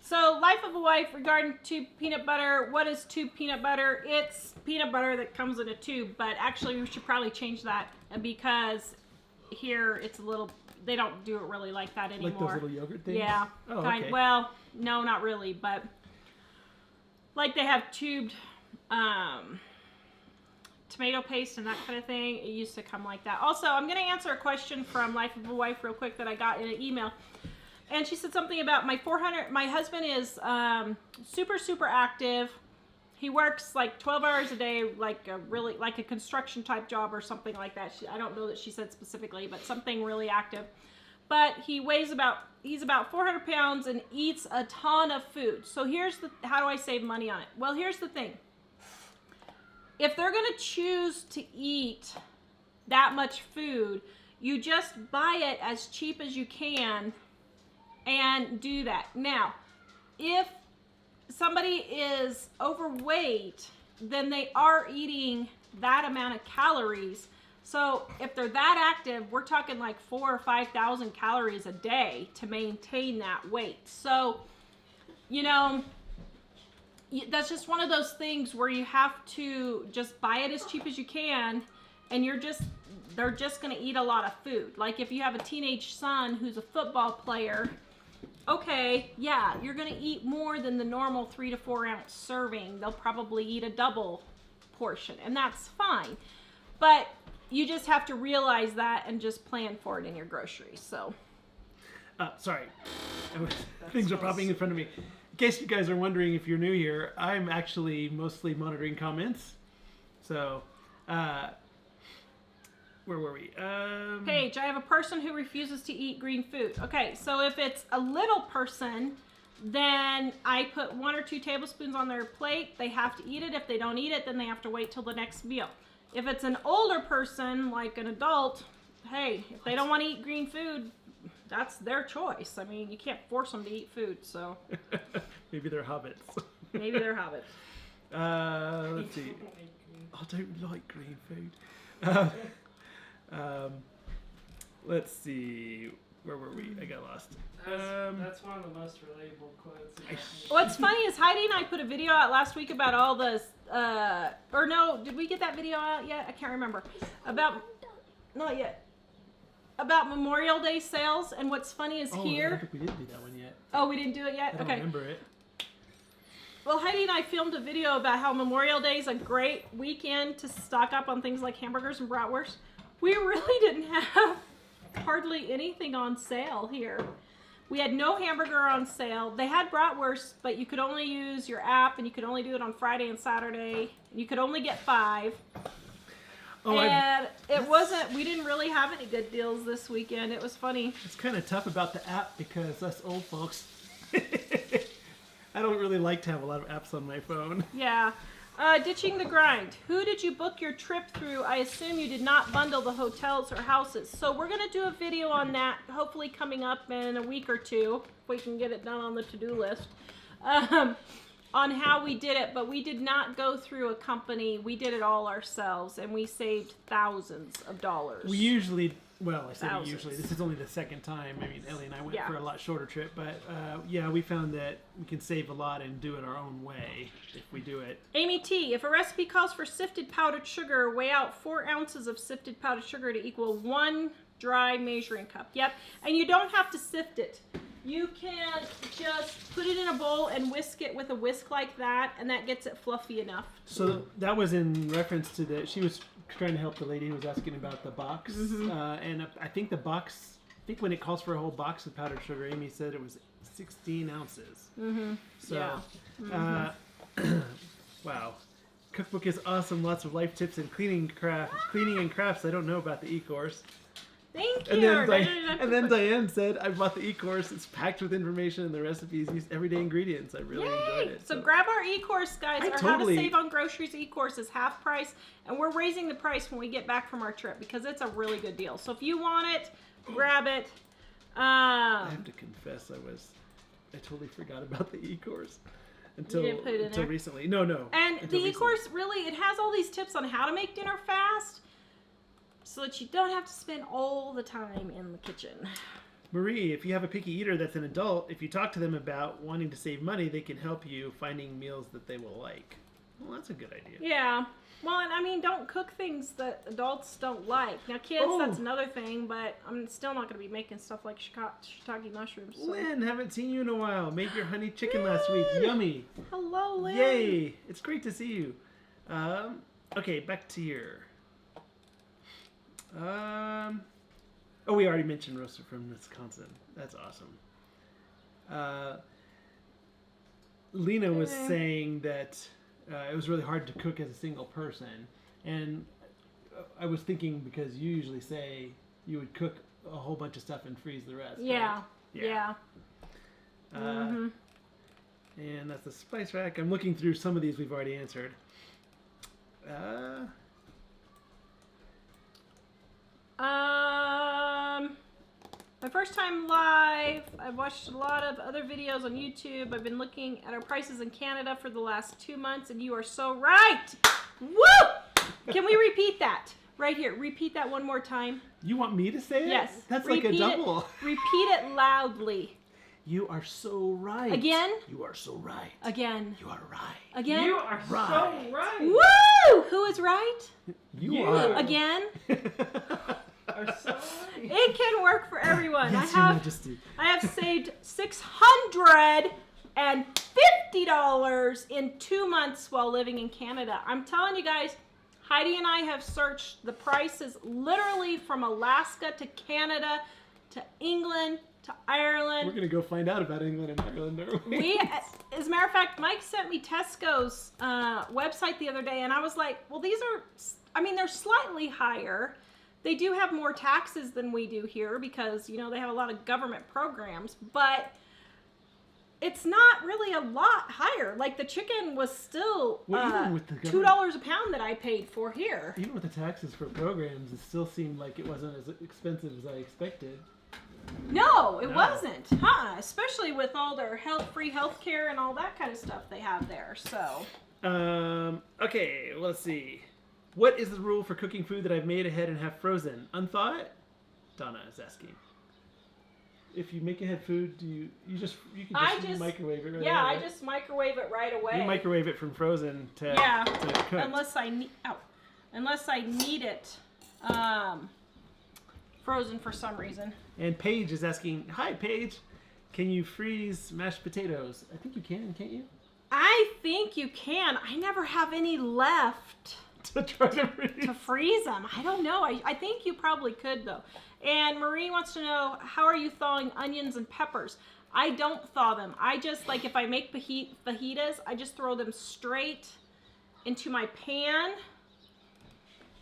So, Life of a Wife regarding tube peanut butter. What is tube peanut butter? It's peanut butter that comes in a tube, but actually we should probably change that because here it's a little, they don't do it really like that anymore. Like those little yogurt things? Yeah. Oh, okay. Well, no, not really, but like they have tubed tomato paste and that kind of thing. It used to come like that. Also, I'm going to answer a question from Life of a Wife real quick that I got in an email. And she said something about my husband is super active. He works like 12 hours a day, like a construction type job or something like that. I don't know that she said specifically, but something really active. But he's about 400 pounds and eats a ton of food. So how do I save money on it? Well, here's the thing. If they're going to choose to eat that much food, You just buy it as cheap as you can and do that. Now, if somebody is overweight, then they are eating that amount of calories. So if they're that active, we're talking like 4,000 or 5,000 calories a day to maintain that weight. So, you know, that's just one of those things where you have to just buy it as cheap as you can, and they're just going to eat a lot of food. Like if you have a teenage son who's a football player, okay, yeah, you're going to eat more than the normal 3 to 4 ounce serving. They'll probably eat a double portion, and that's fine. But you just have to realize that and just plan for it in your groceries. So, sorry, things are popping in front of me. In case you guys are wondering, if you're new here, I'm actually mostly monitoring comments. So, where were we? Paige, I have a person who refuses to eat green food. Okay, so if it's a little person, then I put 1 or 2 tablespoons on their plate. They have to eat it. If they don't eat it, then they have to wait till the next meal. If it's an older person, like an adult, hey, if they don't want to eat green food, that's their choice. I mean, you can't force them to eat food, so. Maybe they're hobbits. Maybe they're hobbits. Let's see. I don't like green food. Let's see. Where were we? I got lost. That's one of the most relatable quotes. What's funny is Heidi and I put a video out last week about all this, or no, did we get that video out yet? I can't remember. Not yet. About Memorial Day sales, and what's funny is I here. don't think we didn't do that one yet. Oh, we didn't do it yet? I don't Okay. remember it. Well, Heidi and I filmed a video about how Memorial Day is a great weekend to stock up on things like hamburgers and bratwurst. We really didn't have hardly anything on sale here. We had no hamburger on sale. They had bratwurst, but you could only use your app, and you could only do it on Friday and Saturday. You could only get 5. Oh, and we didn't really have any good deals this weekend. It was funny. It's kind of tough about the app because us old folks, I don't really like to have a lot of apps on my phone. Yeah. Ditching the grind. Who did you book your trip through? I assume you did not bundle the hotels or houses. So we're going to do a video on that, hopefully coming up in a week or 2, if we can get it done on the to-do list, on how we did it. But we did not go through a company. We did it all ourselves, and we saved thousands of dollars. We usually, well, I say we Thousands. usually, this is only the second time. I mean, Ellie and I went Yeah. for a lot shorter trip, but yeah, we found that we can save a lot and do it our own way if we do it. Amy T, if a recipe calls for sifted powdered sugar, weigh out 4 ounces of sifted powdered sugar to equal 1 dry measuring cup. Yep, and you don't have to sift it. You can just put it in a bowl and whisk it with a whisk like that, and that gets it fluffy enough. So that was in reference to the, she was trying to help the lady who was asking about the box. And I think the box, I think when it calls for a whole box of powdered sugar, Amy said it was 16 ounces. So, Yeah. wow. Cookbook is awesome. Lots of life tips and cleaning and crafts I don't know about the e-course. Thank you. And then Diane said, I bought the e-course. It's packed with information and the recipes use everyday ingredients. I really enjoyed it. So grab our e-course, guys. Our How to Save on Groceries e-course is half price, and we're raising the price when we get back from our trip because it's a really good deal. So if you want it, grab it. I have to confess, I totally forgot about the e-course until didn't put it in there? recently. No. And until the recently. e-course really, it has all these tips on how to make dinner fast so that you don't have to spend all the time in the kitchen. Marie, if you have a picky eater that's an adult, if you talk to them about wanting to save money, they can help you finding meals that they will like. Well, that's a good idea. Yeah. Well, and I mean, don't cook things that adults don't like. Now, kids, that's another thing, but I'm still not going to be making stuff like shiitake mushrooms. So. Lynn, haven't seen you in a while. Made your honey chicken last week. Yummy. Hello, Lynn. Yay. It's great to see you. Okay, back to here. Oh, we already mentioned Rosa from Wisconsin. That's awesome. Lena was saying that it was really hard to cook as a single person. And I was thinking because you usually say you would cook a whole bunch of stuff and freeze the rest. Yeah. Right? Yeah. And that's the spice rack. I'm looking through some of these we've already answered. My first time live. I've watched a lot of other videos on YouTube. I've been looking at our prices in Canada for the last 2 months, and you are so right. Woo! Can we repeat that? Right here. Repeat that one more time. You want me to say it? Yes. That's Repeat like a double. Repeat it loudly. You are so right. Again? You are so right. Again. You are right. Again. You are Right. so right. Woo! Who is right? You are. Again. Are so right. It can work for everyone. Yes, Your Majesty. I have saved $650 in 2 months while living in Canada. I'm telling you guys, Heidi and I have searched the prices literally from Alaska to Canada to England to Ireland. We're gonna go find out about England and Ireland, aren't we? As a matter of fact, Mike sent me Tesco's website the other day, and I was like, well, these are, I mean, they're slightly higher. They do have more taxes than we do here because, you know, they have a lot of government programs, but it's not really a lot higher. Like the chicken was still Well, even with the $2 a pound that I paid for here. Even with the taxes for programs, it still seemed like it wasn't as expensive as I expected. No, it No. wasn't. Especially with all their free health care and all that kind of stuff they have there. So. Okay, let's see. What is the rule for cooking food that I've made ahead and have frozen? Unthaw it? Donna is asking. If you make ahead food, you can just microwave it right Yeah, away. I just microwave it right away. You microwave it from frozen to cook. Unless I need it frozen for some reason. And Paige is asking, hi Paige, can you freeze mashed potatoes? I think you can, can't you? I think you can. I never have any left To try to freeze. to freeze them. I don't know. I think you probably could though. And Marie wants to know, how are you thawing onions and peppers? I don't thaw them. I just, like, if I make fajitas, I just throw them straight into my pan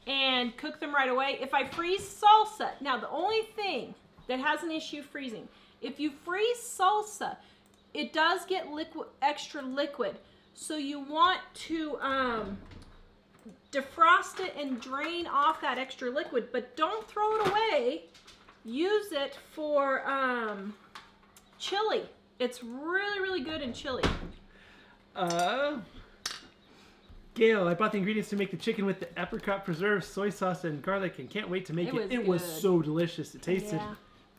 and cook them right away. If I freeze salsa, now the only thing that has an issue freezing, if you freeze salsa, it does get extra liquid. So you want to defrost it and drain off that extra liquid, but don't throw it away. Use it for chili. It's really, really good in chili. Gail, I bought the ingredients to make the chicken with the apricot preserves, soy sauce, and garlic, and can't wait to make it. It was so delicious. It tasted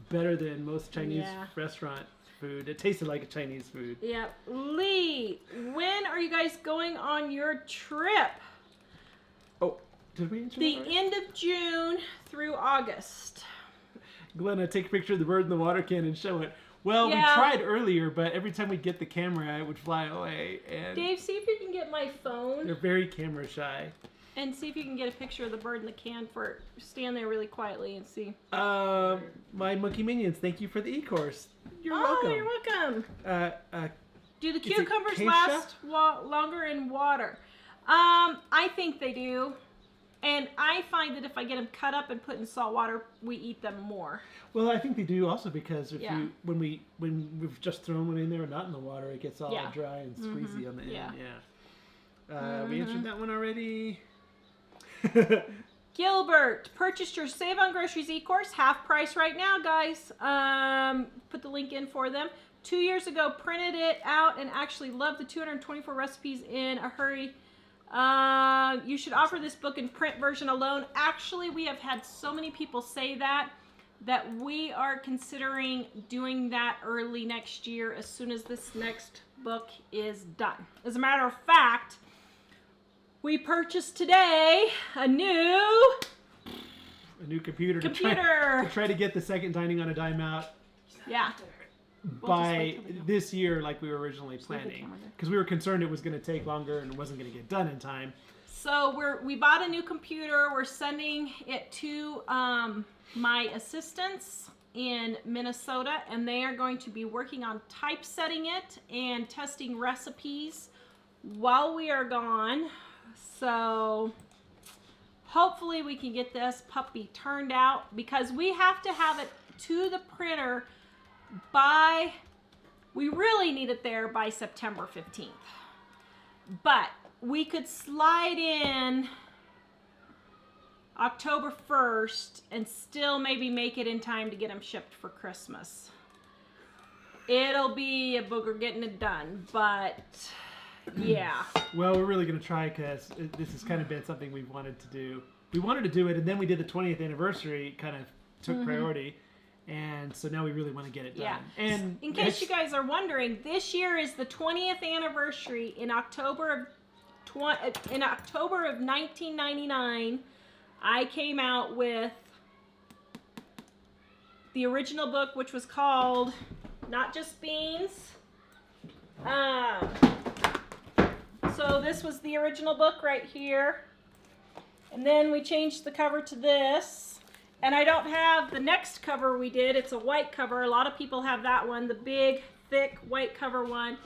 better than most Chinese restaurant food. It tasted like a Chinese food. Yeah. Lee, when are you guys going on your trip? Oh, did we answer The that already? end of June through August. Glenna, take a picture of the bird in the water can and show it. Well, we tried earlier, but every time we'd get the camera, it would fly away. And Dave, see if you can get my phone they're very camera shy. and see if you can get a picture of the bird in the can. Stand there really quietly and see. My monkey minions, thank you for the e-course. You're welcome. You're welcome. Do the it cucumbers Keisha? last longer in water? I think they do. And I find that if I get them cut up and put in salt water, we eat them more. Well, I think they do also because if Yeah. when we've just thrown one in there and not in the water, it gets all dry and squeezy on the end. Yeah. We answered that one already. Gilbert, purchased your Save on Groceries e-course, half price right now, guys. Put the link in for them. 2 years ago, printed it out and actually loved the 224 recipes in a hurry. You should offer this book in print version alone. Actually, we have had so many people say that we are considering doing that early next year as soon as this next book is done. As a matter of fact, we purchased today a new computer. To try to get the second dining on a dime out. Yeah. By this year, like we were originally planning, because we were concerned it was going to take longer and it wasn't going to get done in time. So we bought a new computer. We're sending it to my assistants in Minnesota, and they are going to be working on typesetting it and testing recipes while we are gone. So hopefully we can get this puppy turned out, because we have to have it to the printer we really need it there by September 15th. But we could slide in October 1st and still maybe make it in time to get them shipped for Christmas. It'll be a booger getting it done, but yeah. Well, we're really going to try because this has kind of been something we've wanted to do. We wanted to do it, and then we did the 20th anniversary, kind of took priority. And so now we really want to get it done. Yeah. And in case you guys are wondering, this year is the 20th anniversary. In October of 1999, I came out with the original book, which was called Not Just Beans. So this was the original book right here. And then we changed the cover to this. And I don't have the next cover we did. It's a white cover. A lot of people have that one, the big, thick white cover one.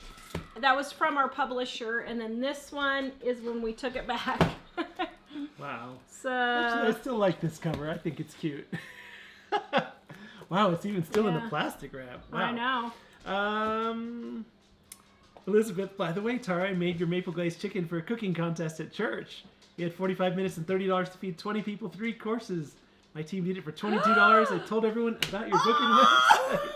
That was from our publisher. And then this one is when we took it back. wow. So actually, I still like this cover. I think it's cute. Wow, it's even still in the plastic wrap. Wow. I know. Elizabeth, by the way, Tara, I made your maple glazed chicken for a cooking contest at church. We had 45 minutes and $30 to feed 20 people 3 courses. My team did it for $22. I told everyone about your booking website.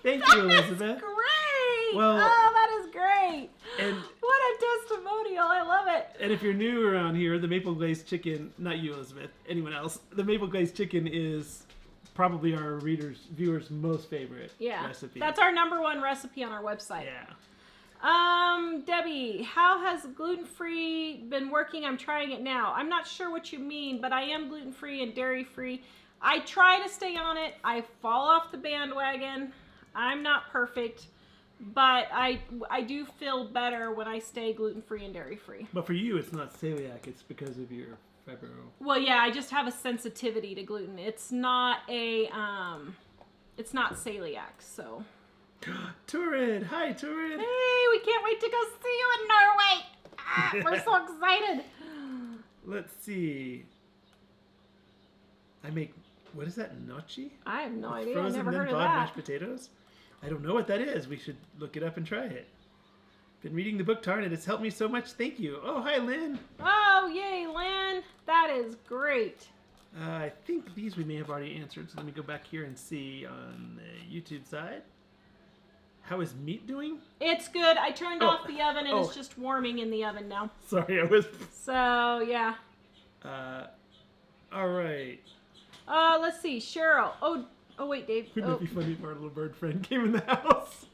Thank you, Elizabeth. Great. Well, that is great. And what a testimonial. I love it. And if you're new around here, the maple glazed chicken, not you, Elizabeth, anyone else, the maple glazed chicken is probably our viewers' most favorite recipe. That's our #1 recipe on our website. Yeah. Debbie, how has gluten-free been working? I'm trying it now. I'm not sure what you mean, but I am gluten-free and dairy-free. I try to stay on it. I fall off the bandwagon. I'm not perfect, but I do feel better when I stay gluten-free and dairy-free. But for you, it's not celiac. It's because of your fibro. Well, yeah, I just have a sensitivity to gluten. It's not it's not celiac, so. Turid! Hi, Turid! Hey, we can't wait to go see you in Norway! We're so excited! Let's see. I make, what is that, gnocchi? I have no idea. I've Frozen never then heard of thawed that. mashed potatoes? I don't know what that is. We should look it up and try it. Been reading the book, Tara, and it's helped me so much. Thank you. Oh, hi, Lynn. Oh, yay, Lynn. That is great. I think these we may have already answered, so let me go back here and see on the YouTube side. How is meat doing? It's good. I turned off the oven and it's just warming in the oven now. Sorry, I was... So, yeah. All right. Let's see. Cheryl. Oh, wait, Dave. Wouldn't it be funny if our little bird friend came in the house?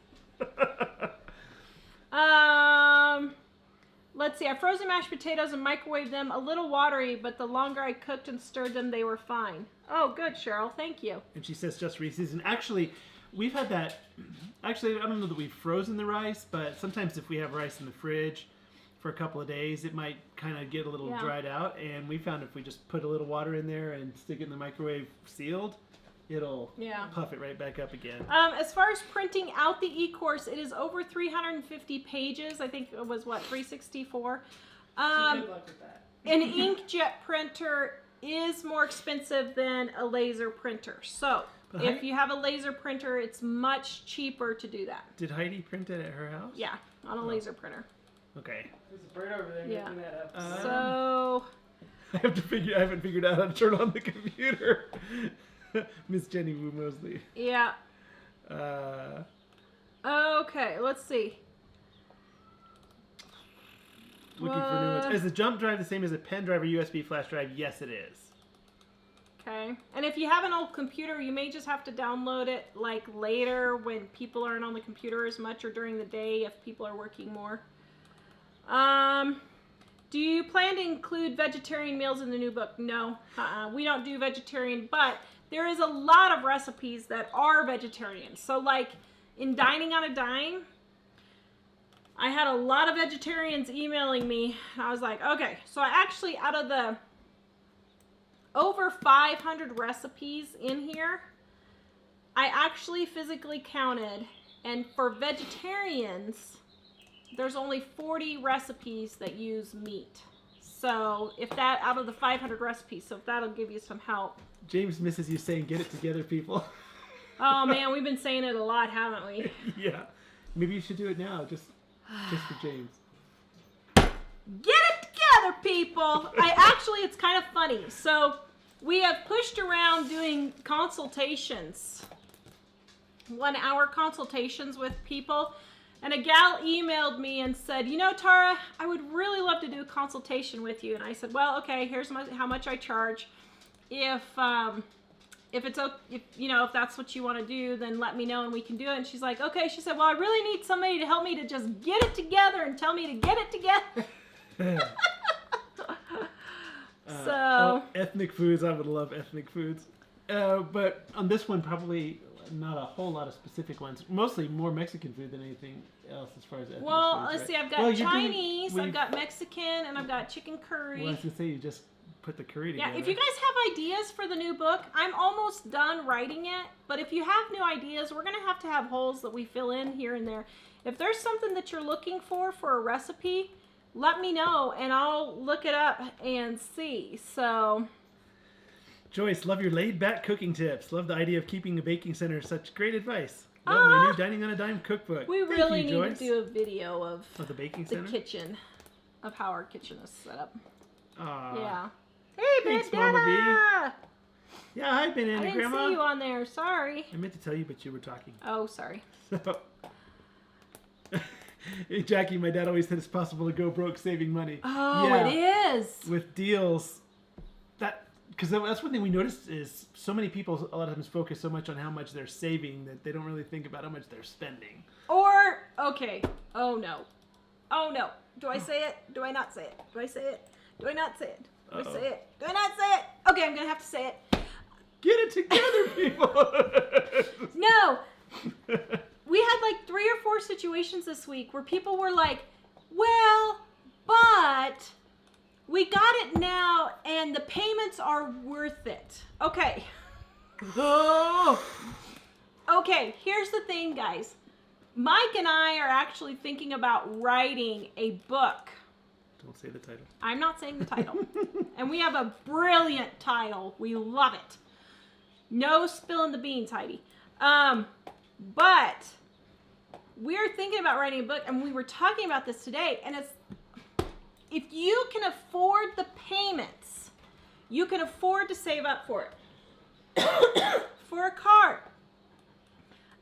Let's see. I frozen mashed potatoes and microwaved them. A little watery, but the longer I cooked and stirred them, they were fine. Oh, good, Cheryl. Thank you. And she says just reseasoned. Actually, we've had that. Actually, I don't know that we've frozen the rice, but sometimes if we have rice in the fridge for a couple of days, it might kind of get a little dried out. And we found if we just put a little water in there and stick it in the microwave sealed, it'll puff it right back up again. As far as printing out the e-course, it is over 350 pages. I think it was, 364? An inkjet printer is more expensive than a laser printer. So, if you have a laser printer, it's much cheaper to do that. Did Heidi print it at her house? Yeah, on a laser printer. Okay. There's a bird over there making that up. So... I haven't figured out how to turn on the computer. Miss Jenny Wu Mosley. Yeah. Okay, let's see. Looking for new ones. Is the jump drive the same as a pen drive or USB flash drive? Yes, it is. Okay. And if you have an old computer, you may just have to download it like later when people aren't on the computer as much or during the day if people are working more. Do you plan to include vegetarian meals in the new book? No. We don't do vegetarian, but there is a lot of recipes that are vegetarian. So like in Dining on a Dime, I had a lot of vegetarians emailing me. I was like, okay. So I actually, out of the over 500 recipes in here, I actually physically counted, and for vegetarians, there's only 40 recipes that use meat. So if that, out of the 500 recipes, so if that'll give you some help. James misses you saying, get it together, people. Oh man, we've been saying it a lot, haven't we? Yeah. Maybe you should do it now, just for James. Get it together, together, people. It's kind of funny. So we have pushed around doing consultations, 1-hour consultations with people. And a gal emailed me and said, you know, Tara, I would really love to do a consultation with you. And I said, well, okay, here's how much I charge. If that's what you want to do, then let me know and we can do it. And she's like, okay. She said, well, I really need somebody to help me to just get it together and tell me to get it together. Ethnic foods. I would love ethnic foods. But on this one, probably not a whole lot of specific ones. Mostly more Mexican food than anything else as far as ethnic Well, foods, let's right? see. I've got Chinese, I've got Mexican, and I've got chicken curry. Well, I was going to say, you just put the curry together. Yeah, if you guys have ideas for the new book, I'm almost done writing it. But if you have new ideas, we're going to have holes that we fill in here and there. If there's something that you're looking for a recipe, let me know, and I'll look it up and see. So... Joyce, love your laid-back cooking tips. Love the idea of keeping a baking center. Such great advice. Love my new Dining on a Dime cookbook. We Thank really you, need Joyce. to do a video of the baking the center? kitchen, of how our kitchen is set up. Yeah. Hey, Thanks, Bandana! Mama B. Yeah, hi, Banana I didn't Grandma. see you on there. Sorry. I meant to tell you, but you were talking. Oh, sorry. So, hey, Jackie, my dad always said it's possible to go broke saving money. Oh, yeah, it is. with deals. Because that's one thing we noticed is so many people a lot of times focus so much on how much they're saving that they don't really think about how much they're spending. Or, okay. Oh, no. Oh, no. Do I say it? Do I not say it? Do I say it? Do I not say it? Do I say it? Do I not say it? Okay, I'm going to have to say it. Get it together, people! No! We had like 3 or 4 situations this week where people were like, well, but we got it now and the payments are worth it. Okay. Okay, here's the thing, guys. Mike and I are actually thinking about writing a book. Don't say the title. I'm not saying the title. And we have a brilliant title. We love it. No spilling the beans, Heidi. But we're thinking about writing a book, and we were talking about this today, and it's, if you can afford the payments, you can afford to save up for it. For a car.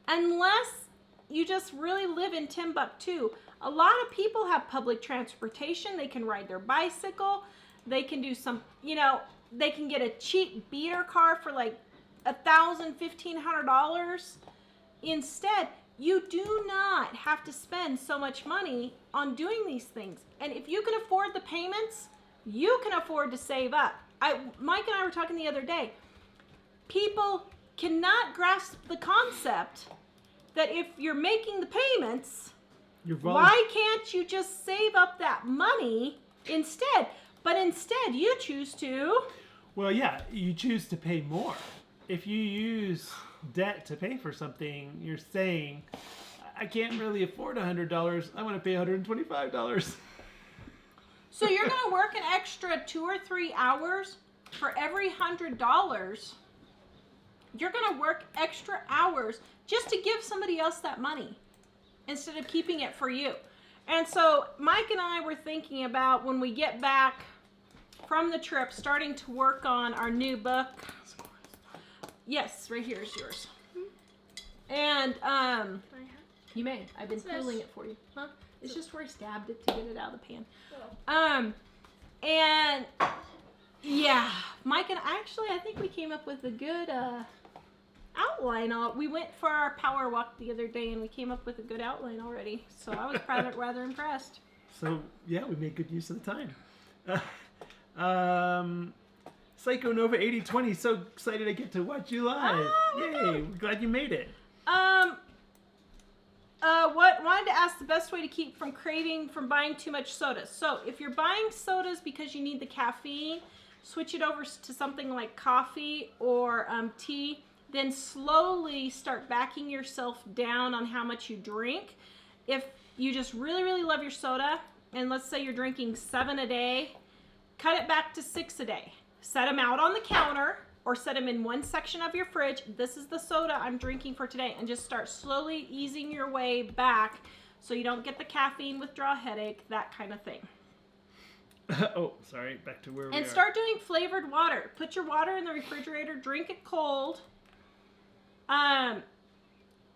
Unless you just really live in Timbuktu. A lot of people have public transportation. They can ride their bicycle. They can do some, they can get a cheap beater car for like $1,000, $1,500. Instead, you do not have to spend so much money on doing these things. And if you can afford the payments, you can afford to save up. Mike and I were talking the other day. People cannot grasp the concept that if you're making the payments, why can't you just save up that money instead? But instead, you choose to... Well, yeah, you choose to pay more. If you use debt to pay for something, you're saying, I can't really afford $100. I want to pay $125. So you're going to work an extra 2 or 3 hours for every $100. You're going to work extra hours just to give somebody else that money instead of keeping it for you. And so Mike and I were thinking about when we get back from the trip, starting to work on our new book. Yes, right here is yours. And you may. I've been pulling it for you. Huh? It's just where I stabbed it to get it out of the pan. And yeah, Mike and I think we came up with a good outline. We went for our power walk the other day and we came up with a good outline already. So I was rather impressed. So yeah, we made good use of the time. Psycho Nova 8020, so excited I get to watch you live. Yay, we're glad you made it. Wanted to ask the best way to keep from craving from buying too much sodas. So if you're buying sodas because you need the caffeine, switch it over to something like coffee or tea. Then slowly start backing yourself down on how much you drink. If you just really, really love your soda, and let's say you're drinking 7 a day, cut it back to 6 a day. Set them out on the counter or set them in one section of your fridge. This is the soda I'm drinking for today, and just start slowly easing your way back so you don't get the caffeine withdrawal headache, that kind of thing. Oh, sorry. Back to where we are. And start doing flavored water. Put your water in the refrigerator. Drink it cold.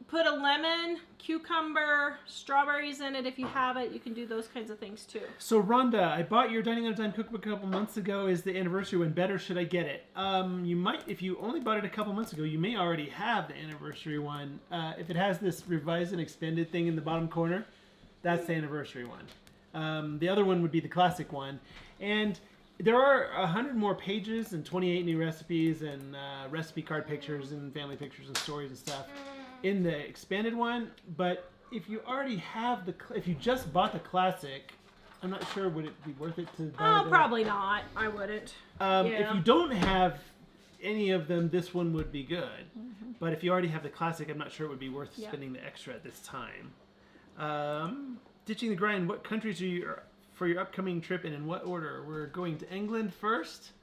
Put a lemon, cucumber, strawberries in it if you have it. You can do those kinds of things too. So Rhonda, I bought your Dining on a Dime cookbook a couple months ago. Is the anniversary one better? Should I get it? You might, if you only bought it a couple months ago, you may already have the anniversary one. If it has this revised and expanded thing in the bottom corner, that's the anniversary one. The other one would be the classic one. And there are 100 more pages and 28 new recipes and recipe card pictures and family pictures and stories and stuff in the expanded one. But if you already have if you just bought the classic, I'm not sure, would it be worth it to buy Probably not. I wouldn't. If you don't have any of them, this one would be good. Mm-hmm. But if you already have the classic, I'm not sure it would be worth spending the extra at this time. Ditching the grind, what countries are you for your upcoming trip and in what order? We're going to England first,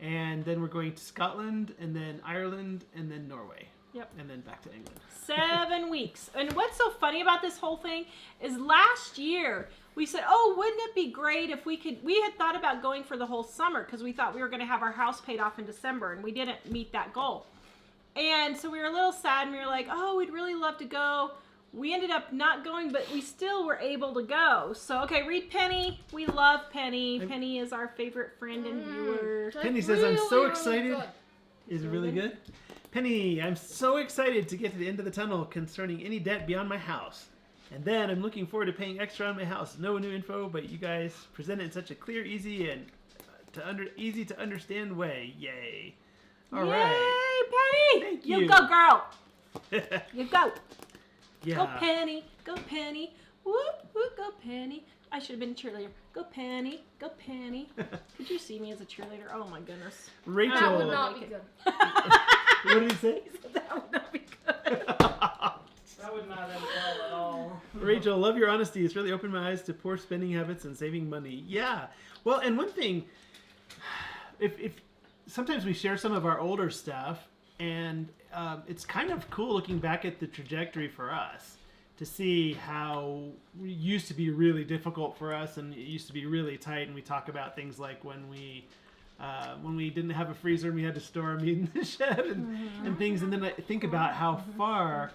and then we're going to Scotland, and then Ireland, and then Norway. Yep. And then back to England. 7 weeks. And what's so funny about this whole thing is last year we said, oh, wouldn't it be great if we had thought about going for the whole summer because we thought we were going to have our house paid off in December, and we didn't meet that goal. And so we were a little sad, and we were like, oh, we'd really love to go. We ended up not going, but we still were able to go. So, okay, read Penny. We love Penny. Penny is our favorite friend and viewer. Penny says, I'm so Really excited. good. Is it really good? Penny, I'm so excited to get to the end of the tunnel concerning any debt beyond my house. And then I'm looking forward to paying extra on my house. No new info, but you guys present it in such a clear, easy, and easy to understand way. Yay. All right. Yay, Penny! Thank you. You go, girl. You go. Yeah. Go, Penny. Go, Penny. Whoop, whoop, go, Penny. I should have been a cheerleader. Go, Penny. Go, Penny. Could you see me as a cheerleader? Oh, my goodness. Rachel. That would not be good. What did he say? That would not be good. That would not end well at all. Rachel, love your honesty. It's really opened my eyes to poor spending habits and saving money. Yeah. Well, and one thing, if sometimes we share some of our older stuff, and it's kind of cool looking back at the trajectory for us to see how it used to be really difficult for us, and it used to be really tight. And we talk about things like when we didn't have a freezer and we had to store our meat in the shed and things. And then I think about how far,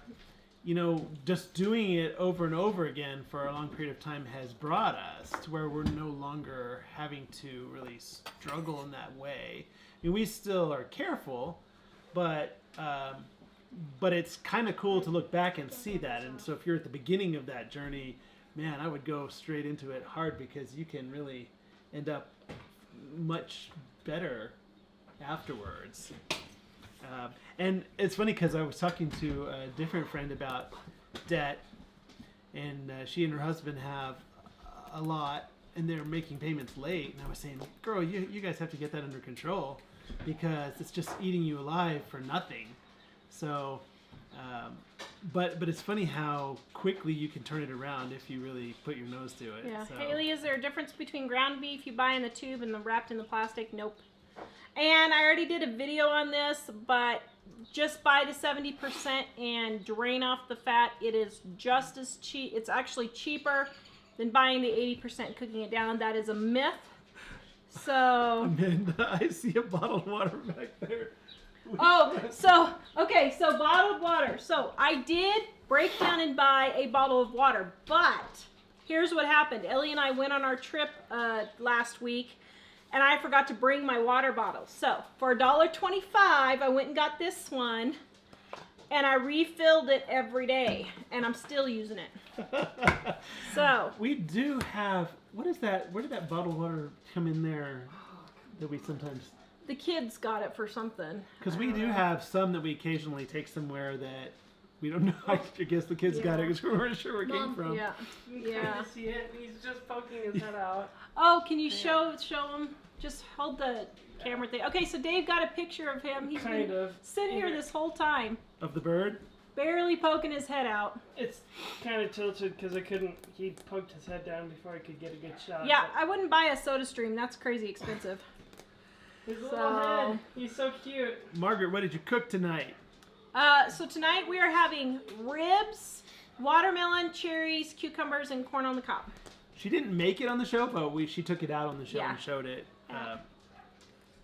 just doing it over and over again for a long period of time has brought us to where we're no longer having to really struggle in that way. I mean, we still are careful, but it's kind of cool to look back and see that. And so if you're at the beginning of that journey, man, I would go straight into it hard, because you can really end up much better afterwards. And it's funny because I was talking to a different friend about debt, and she and her husband have a lot, and they're making payments late. And I was saying, girl, you guys have to get that under control, because it's just eating you alive for nothing. So, but it's funny how quickly you can turn it around if you really put your nose to it. Yeah. So. Haley, is there a difference between ground beef you buy in the tube and the wrapped in the plastic? Nope. And I already did a video on this, but just buy the 70% and drain off the fat. It is just as cheap. It's actually cheaper than buying the 80% cooking it down. That is a myth. So. Amanda, I see a bottled water back there. So bottled water. So I did break down and buy a bottle of water, but here's what happened. Ellie and I went on our trip last week, and I forgot to bring my water bottle. So for $1.25, I went and got this one, and I refilled it every day, and I'm still using it. So we do have, what is that? Where did that bottled water come in there that we sometimes... the kids got it for something. Because we do have some that we occasionally take somewhere that we don't know. I guess the kids got it because we weren't sure where it came from. Yeah. You can't see it. He's just poking his head out. Oh, can you show them? Just hold the camera thing. Okay, so Dave got a picture of him. He's Kind been of. sitting here this whole time, Of the bird? barely poking his head out. It's kind of tilted because he poked his head down before I could get a good shot. Yeah, I wouldn't buy a Soda Stream. That's crazy expensive. His little head. He's so cute. Margaret, what did you cook tonight? So tonight we are having ribs, watermelon, cherries, cucumbers, and corn on the cob. She didn't make it on the show, but she took it out on the show Yeah. and showed it.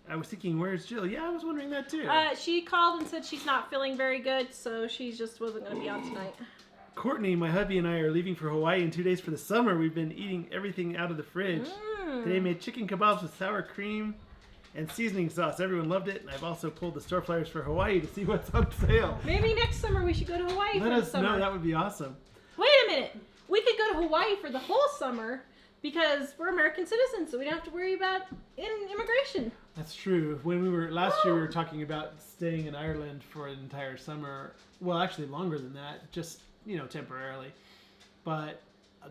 I was thinking, where's Jill? Yeah, I was wondering that too. She called and said she's not feeling very good, so she just wasn't going to be on tonight. Courtney, my hubby, and I are leaving for Hawaii in 2 days for the summer. We've been eating everything out of the fridge. Today made chicken kebabs with sour cream and seasoning sauce. Everyone loved it, and I've also pulled the store flyers for Hawaii to see what's on sale. Maybe next summer we should go to Hawaii for the summer. Let us know. That would be awesome. Wait a minute. We could go to Hawaii for the whole summer because we're American citizens, so we don't have to worry about immigration. That's true. When we were last year, we were talking about staying in Ireland for an entire summer. Well, actually longer than that, just temporarily. But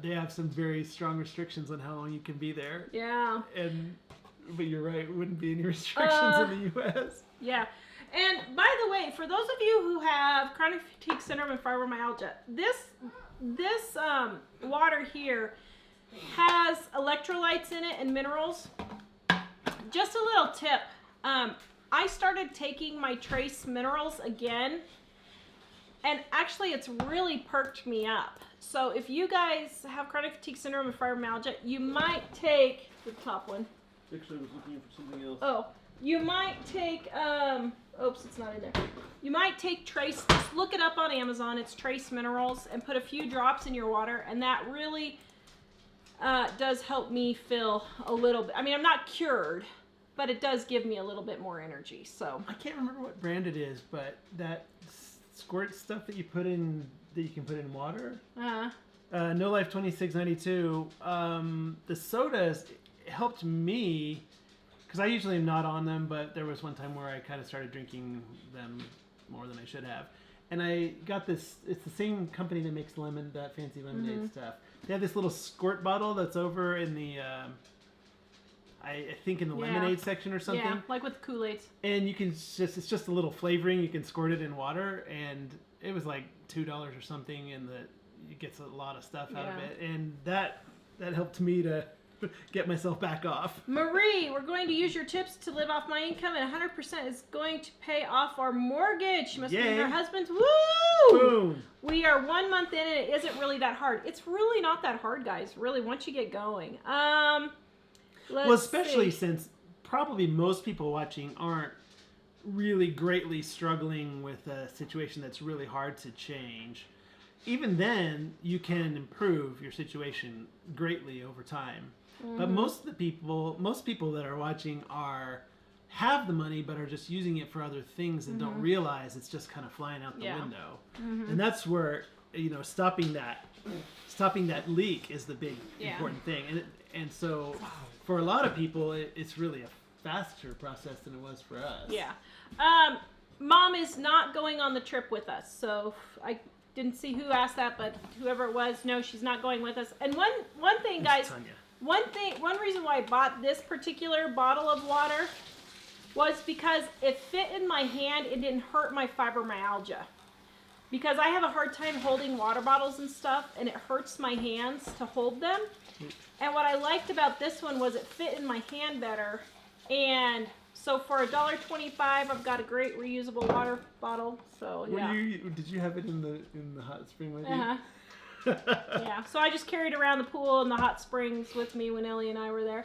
they have some very strong restrictions on how long you can be there. Yeah. But you're right, it wouldn't be any restrictions in the U.S. Yeah. And by the way, for those of you who have chronic fatigue syndrome and fibromyalgia, this water here has electrolytes in it and minerals. Just a little tip. I started taking my trace minerals again, and actually it's really perked me up. So if you guys have chronic fatigue syndrome and fibromyalgia, you might take the top one. Actually, I was looking for something else. Oh, you might take, oops, it's not in there. You might take trace, just look it up on Amazon, it's trace minerals, and put a few drops in your water, and that really does help me feel a little bit. I mean, I'm not cured, but it does give me a little bit more energy, so. I can't remember what brand it is, but that squirt stuff that you can put in water. No Life 2692. The sodas helped me, because I usually am not on them, but there was one time where I kind of started drinking them more than I should have. And I got this, it's the same company that makes that fancy lemonade stuff. They have this little squirt bottle that's over in the, I think in the lemonade section or something. Yeah, like with Kool-Aids. And you can it's just a little flavoring. You can squirt it in water, and it was like $2 or something, and it gets a lot of stuff out of it. And that helped me to get myself back off. Marie, we're going to use your tips to live off my income, and 100% is going to pay off our mortgage. She must be her husband's. Woo! Boom! We are 1 month in, and it isn't really that hard. It's really not that hard, guys. Really, once you get going. Especially since probably most people watching aren't really greatly struggling with a situation that's really hard to change. Even then, you can improve your situation greatly over time. But most people that are watching have the money, but are just using it for other things and don't realize it's just kind of flying out the window. And that's where stopping that leak is the big important thing. And so for a lot of people, it's really a faster process than it was for us. Yeah. Mom is not going on the trip with us, so I didn't see who asked that, but whoever it was, no, she's not going with us. And one thing, guys, one reason why I bought this particular bottle of water was because it fit in my hand. It didn't hurt my fibromyalgia. Because I have a hard time holding water bottles and stuff, and it hurts my hands to hold them. And what I liked about this one was it fit in my hand better. And so for $1.25, I've got a great reusable water bottle. So yeah. Did you have it in the hot spring with you? Yeah. So I just carried around the pool and the hot springs with me when Ellie and I were there.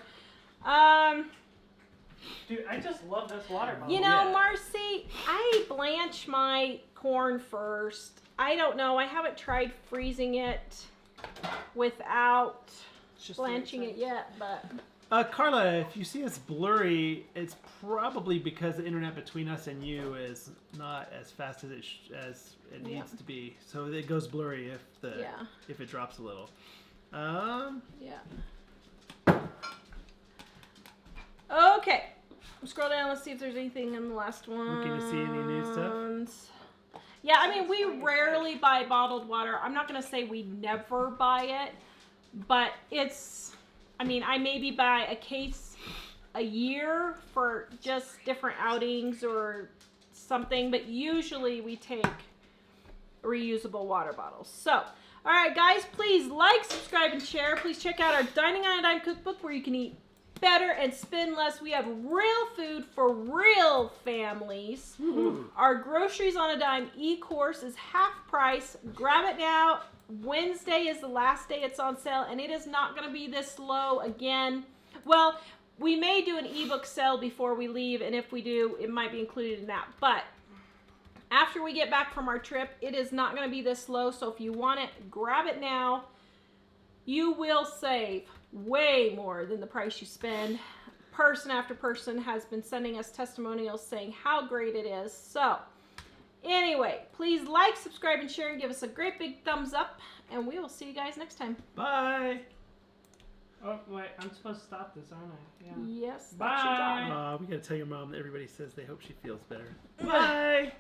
Dude, I just love this water bottle. You know, Marcy, I blanch my corn first. I don't know. I haven't tried freezing it without blanching it yet, but... Carla, if you see us blurry, it's probably because the internet between us and you is not as fast as it needs to be. So it goes blurry if it drops a little. Okay. Scroll down. Let's see if there's anything in the last one. Looking to see any new stuff? Yeah, I mean, we rarely buy bottled water. I'm not going to say we never buy it, but I maybe buy a case a year for just different outings or something, but usually we take reusable water bottles. So, all right, guys, please like, subscribe, and share. Please check out our Dining on a Dime cookbook where you can eat better and spend less. We have real food for real families. Our Groceries on a Dime e-course is half price. Grab it now. Wednesday is the last day it's on sale, and it is not going to be this low again. Well, we may do an ebook sale before we leave, and if we do, it might be included in that. But after we get back from our trip, it is not going to be this low. So if you want it, grab it now. You will save way more than the price you spend. Person after person has been sending us testimonials saying how great it is. So anyway, please like, subscribe, and share, and give us a great big thumbs up, and we will see you guys next time. Bye. Oh, wait, I'm supposed to stop this, aren't I? Yeah. Yes, that's your job. Bye. We gotta tell your mom that everybody says they hope she feels better. Bye.